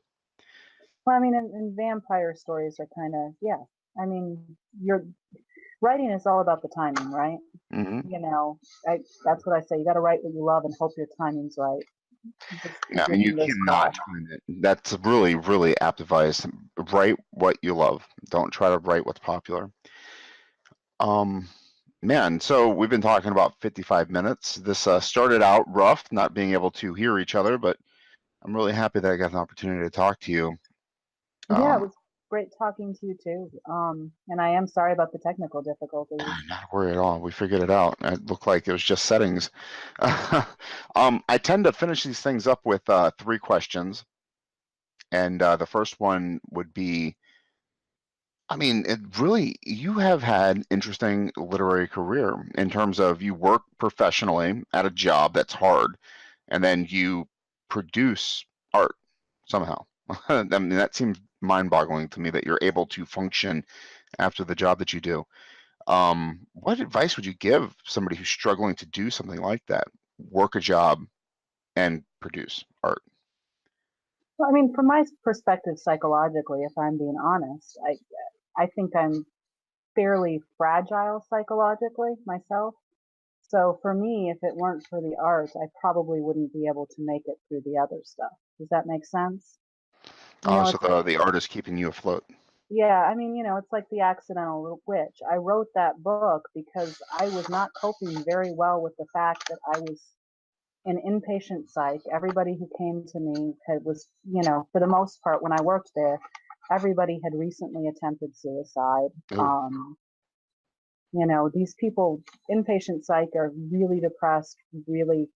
Well, I mean, and vampire stories are kind of, yeah. I mean, your writing is all about the timing, right? Hmm. You know, that's what I say. You got to write what you love and hope your timing's right. Just keep Yeah, your and you fingers cannot crossed. time it. That's really, really apt advice. Write what you love. Don't try to write what's popular. Um, Man, so we've been talking about 55 minutes. This started out rough, not being able to hear each other, but I'm really happy that I got an opportunity to talk to you. Yeah, it Um, was great talking to you too. And I am sorry about the technical difficulties. Not worry at all. We figured it out. It looked like it was just settings. I tend to finish these things up with three questions, and the first one would be, I mean, it really, you have had interesting literary career in terms of you work professionally at a job that's hard, and then you produce art somehow. I mean, that seems mind-boggling to me that you're able to function after the job that you do. What advice would you give somebody who's struggling to do something like that? Work a job and produce art. Well, I mean, from my perspective, psychologically, if I'm being honest, I think I'm fairly fragile psychologically myself. So for me, if it weren't for the art, I probably wouldn't be able to make it through the other stuff. Does that make sense? You know, So it's like, the art is keeping you afloat. yeah, I mean, it's like The Accidental Witch. I wrote that book because I was not coping very well with the fact that I was in inpatient psych. Everybody who came to me was, for the most part, when I worked there, everybody had recently attempted suicide. Ooh. These people, inpatient psych, are really depressed, really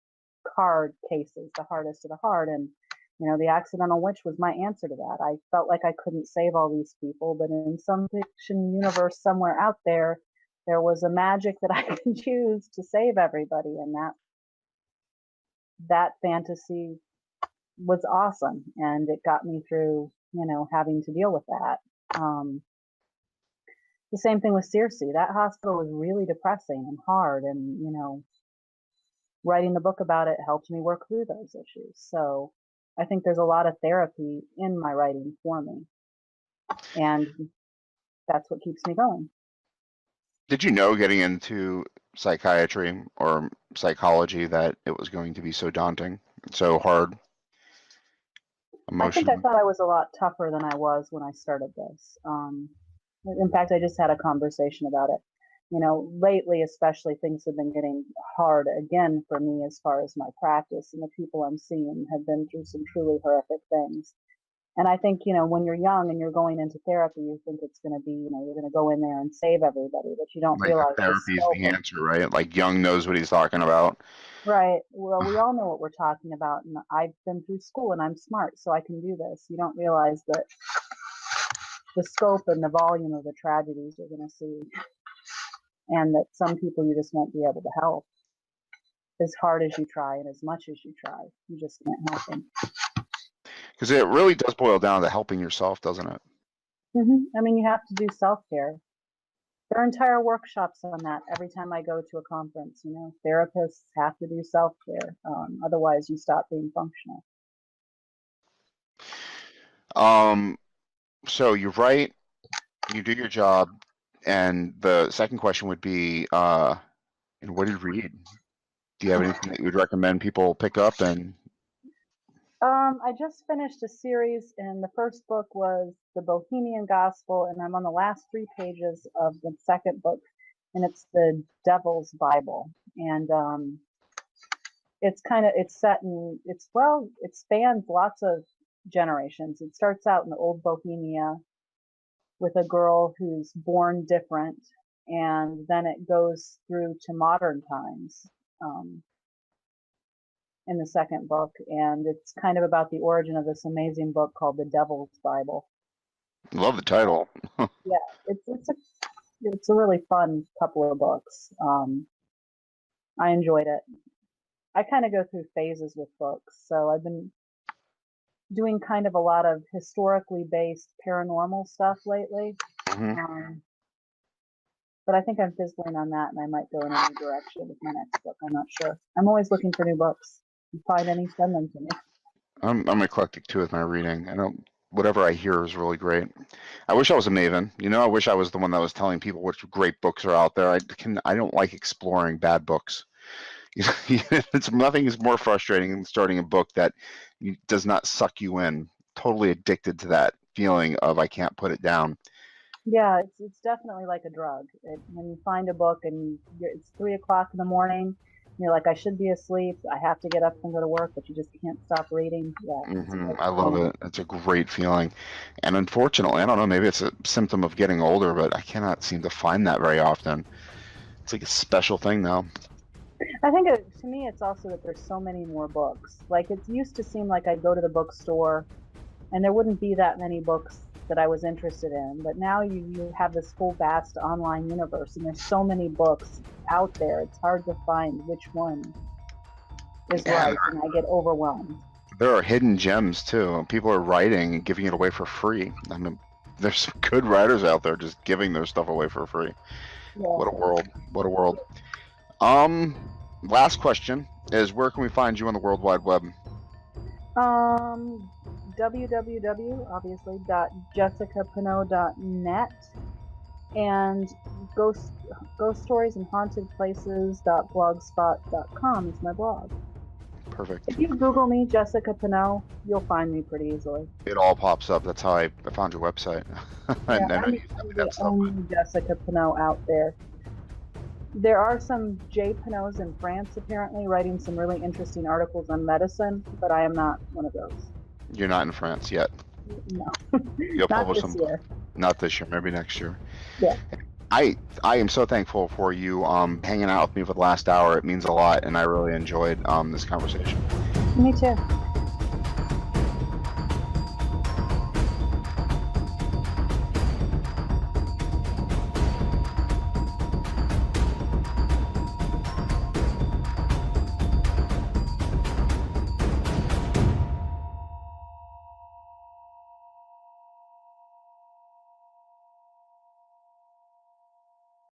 hard cases, the hardest of the hard. And, The Accidental Witch was my answer to that. I felt like I couldn't save all these people, but in some fiction universe somewhere out there, there was a magic that I could use to save everybody. And that fantasy was awesome. And it got me through, having to deal with that. The same thing with Circe. That hospital was really depressing and hard. And, writing the book about it helped me work through those issues. So I think there's a lot of therapy in my writing for me. And that's what keeps me going. Did you know getting into psychiatry or psychology that it was going to be so daunting, so hard I think I emotionally? thought I was a lot tougher than I was when I started this. In fact, I just had a conversation about it. Lately, especially, things have been getting hard again for me as far as my practice, and the people I'm seeing have been through some truly horrific things. And I think, when you're young and you're going into therapy, you think it's going to be, you're going to go in there and save everybody, but you don't Like the realize the therapy is scope the of, answer, right? Like Jung knows what he's talking about. right. Well, we all know what we're talking about. And I've been through school and I'm smart, so I can do this. You don't realize that the scope and the volume of the tragedies you're going to see, and that some people you just won't be able to help as hard as you try and as much as you try. You just can't help them. Because it really does boil down to helping yourself, doesn't it? I mean, you have to do self care. There are entire workshops on that every time I go to a conference. Therapists have to do self care. Otherwise, you stop being functional. Um, so you write, you do your job, and the second question would be, and what do you read? Do you have anything that you would recommend people pick up? And I just finished a series, and the first book was The Bohemian Gospel, and I'm on the last 3 pages of the second book, and it's the Devil's Bible. And it's set in, it spans lots of generations. It starts out in the old Bohemia with a girl who's born different, and then it goes through to modern times. Um, in the second book, and it's kind of about the origin of this amazing book called The Devil's Bible. love the title. Yeah, it's a really fun couple of books. I enjoyed it. I kind of go through phases with books, so I've been doing kind of a lot of historically based paranormal stuff lately. Hmm. Um, but I think I'm fizzling on that, and I might go in a new direction with my next book. I'm not sure. I'm always looking for new books. You find any, send them to me. I'm eclectic too with my reading. I don't whatever I hear is really great. I wish I was a maven. You know, I wish I was the one that was telling people which great books are out there. I don't like exploring bad books. It's nothing is more frustrating than starting a book that does not suck you in. Totally addicted to that feeling of I can't put it down. Yeah, it's definitely like a drug. When you find a book and it's 3 o'clock in the morning, you're like, I should be asleep. I have to get up and go to work, but you just can't stop reading. Yeah, it's a great I love feeling. it. It's a great feeling. And unfortunately, I don't know, maybe it's a symptom of getting older, but I cannot seem to find that very often. It's like a special thing now. I think to me, it's also that there's so many more books. Like it used to seem like I'd go to the bookstore and there wouldn't be that many books that I was interested in. But now you have this whole vast online universe, and there's so many books out there. It's hard to find which one is And right, and I get overwhelmed. there are hidden gems too. People are writing and giving it away for free. I mean, there's some good writers out there just giving their stuff away for free. Yeah. What a world. What a world. Um, Last question is where can we find you on the World Wide Web? www obviously .jessicapinot.net and ghost stories and haunted places.blogspot.com is my blog. Perfect. If you Google me, Jessica Penot, you'll find me pretty easily. It all pops up. That's how I found your website. I Yeah, know I'm you sent me the that stuff. only Jessica Penot out there. There are some J. Penots in France apparently writing some really interesting articles on medicine, but I am not one of those. You're not in France yet. No, You'll not publish this some. year. Not this year, maybe next year. Yeah. I am so thankful for you hanging out with me for the last hour. It means a lot, and I really enjoyed this conversation. Me too.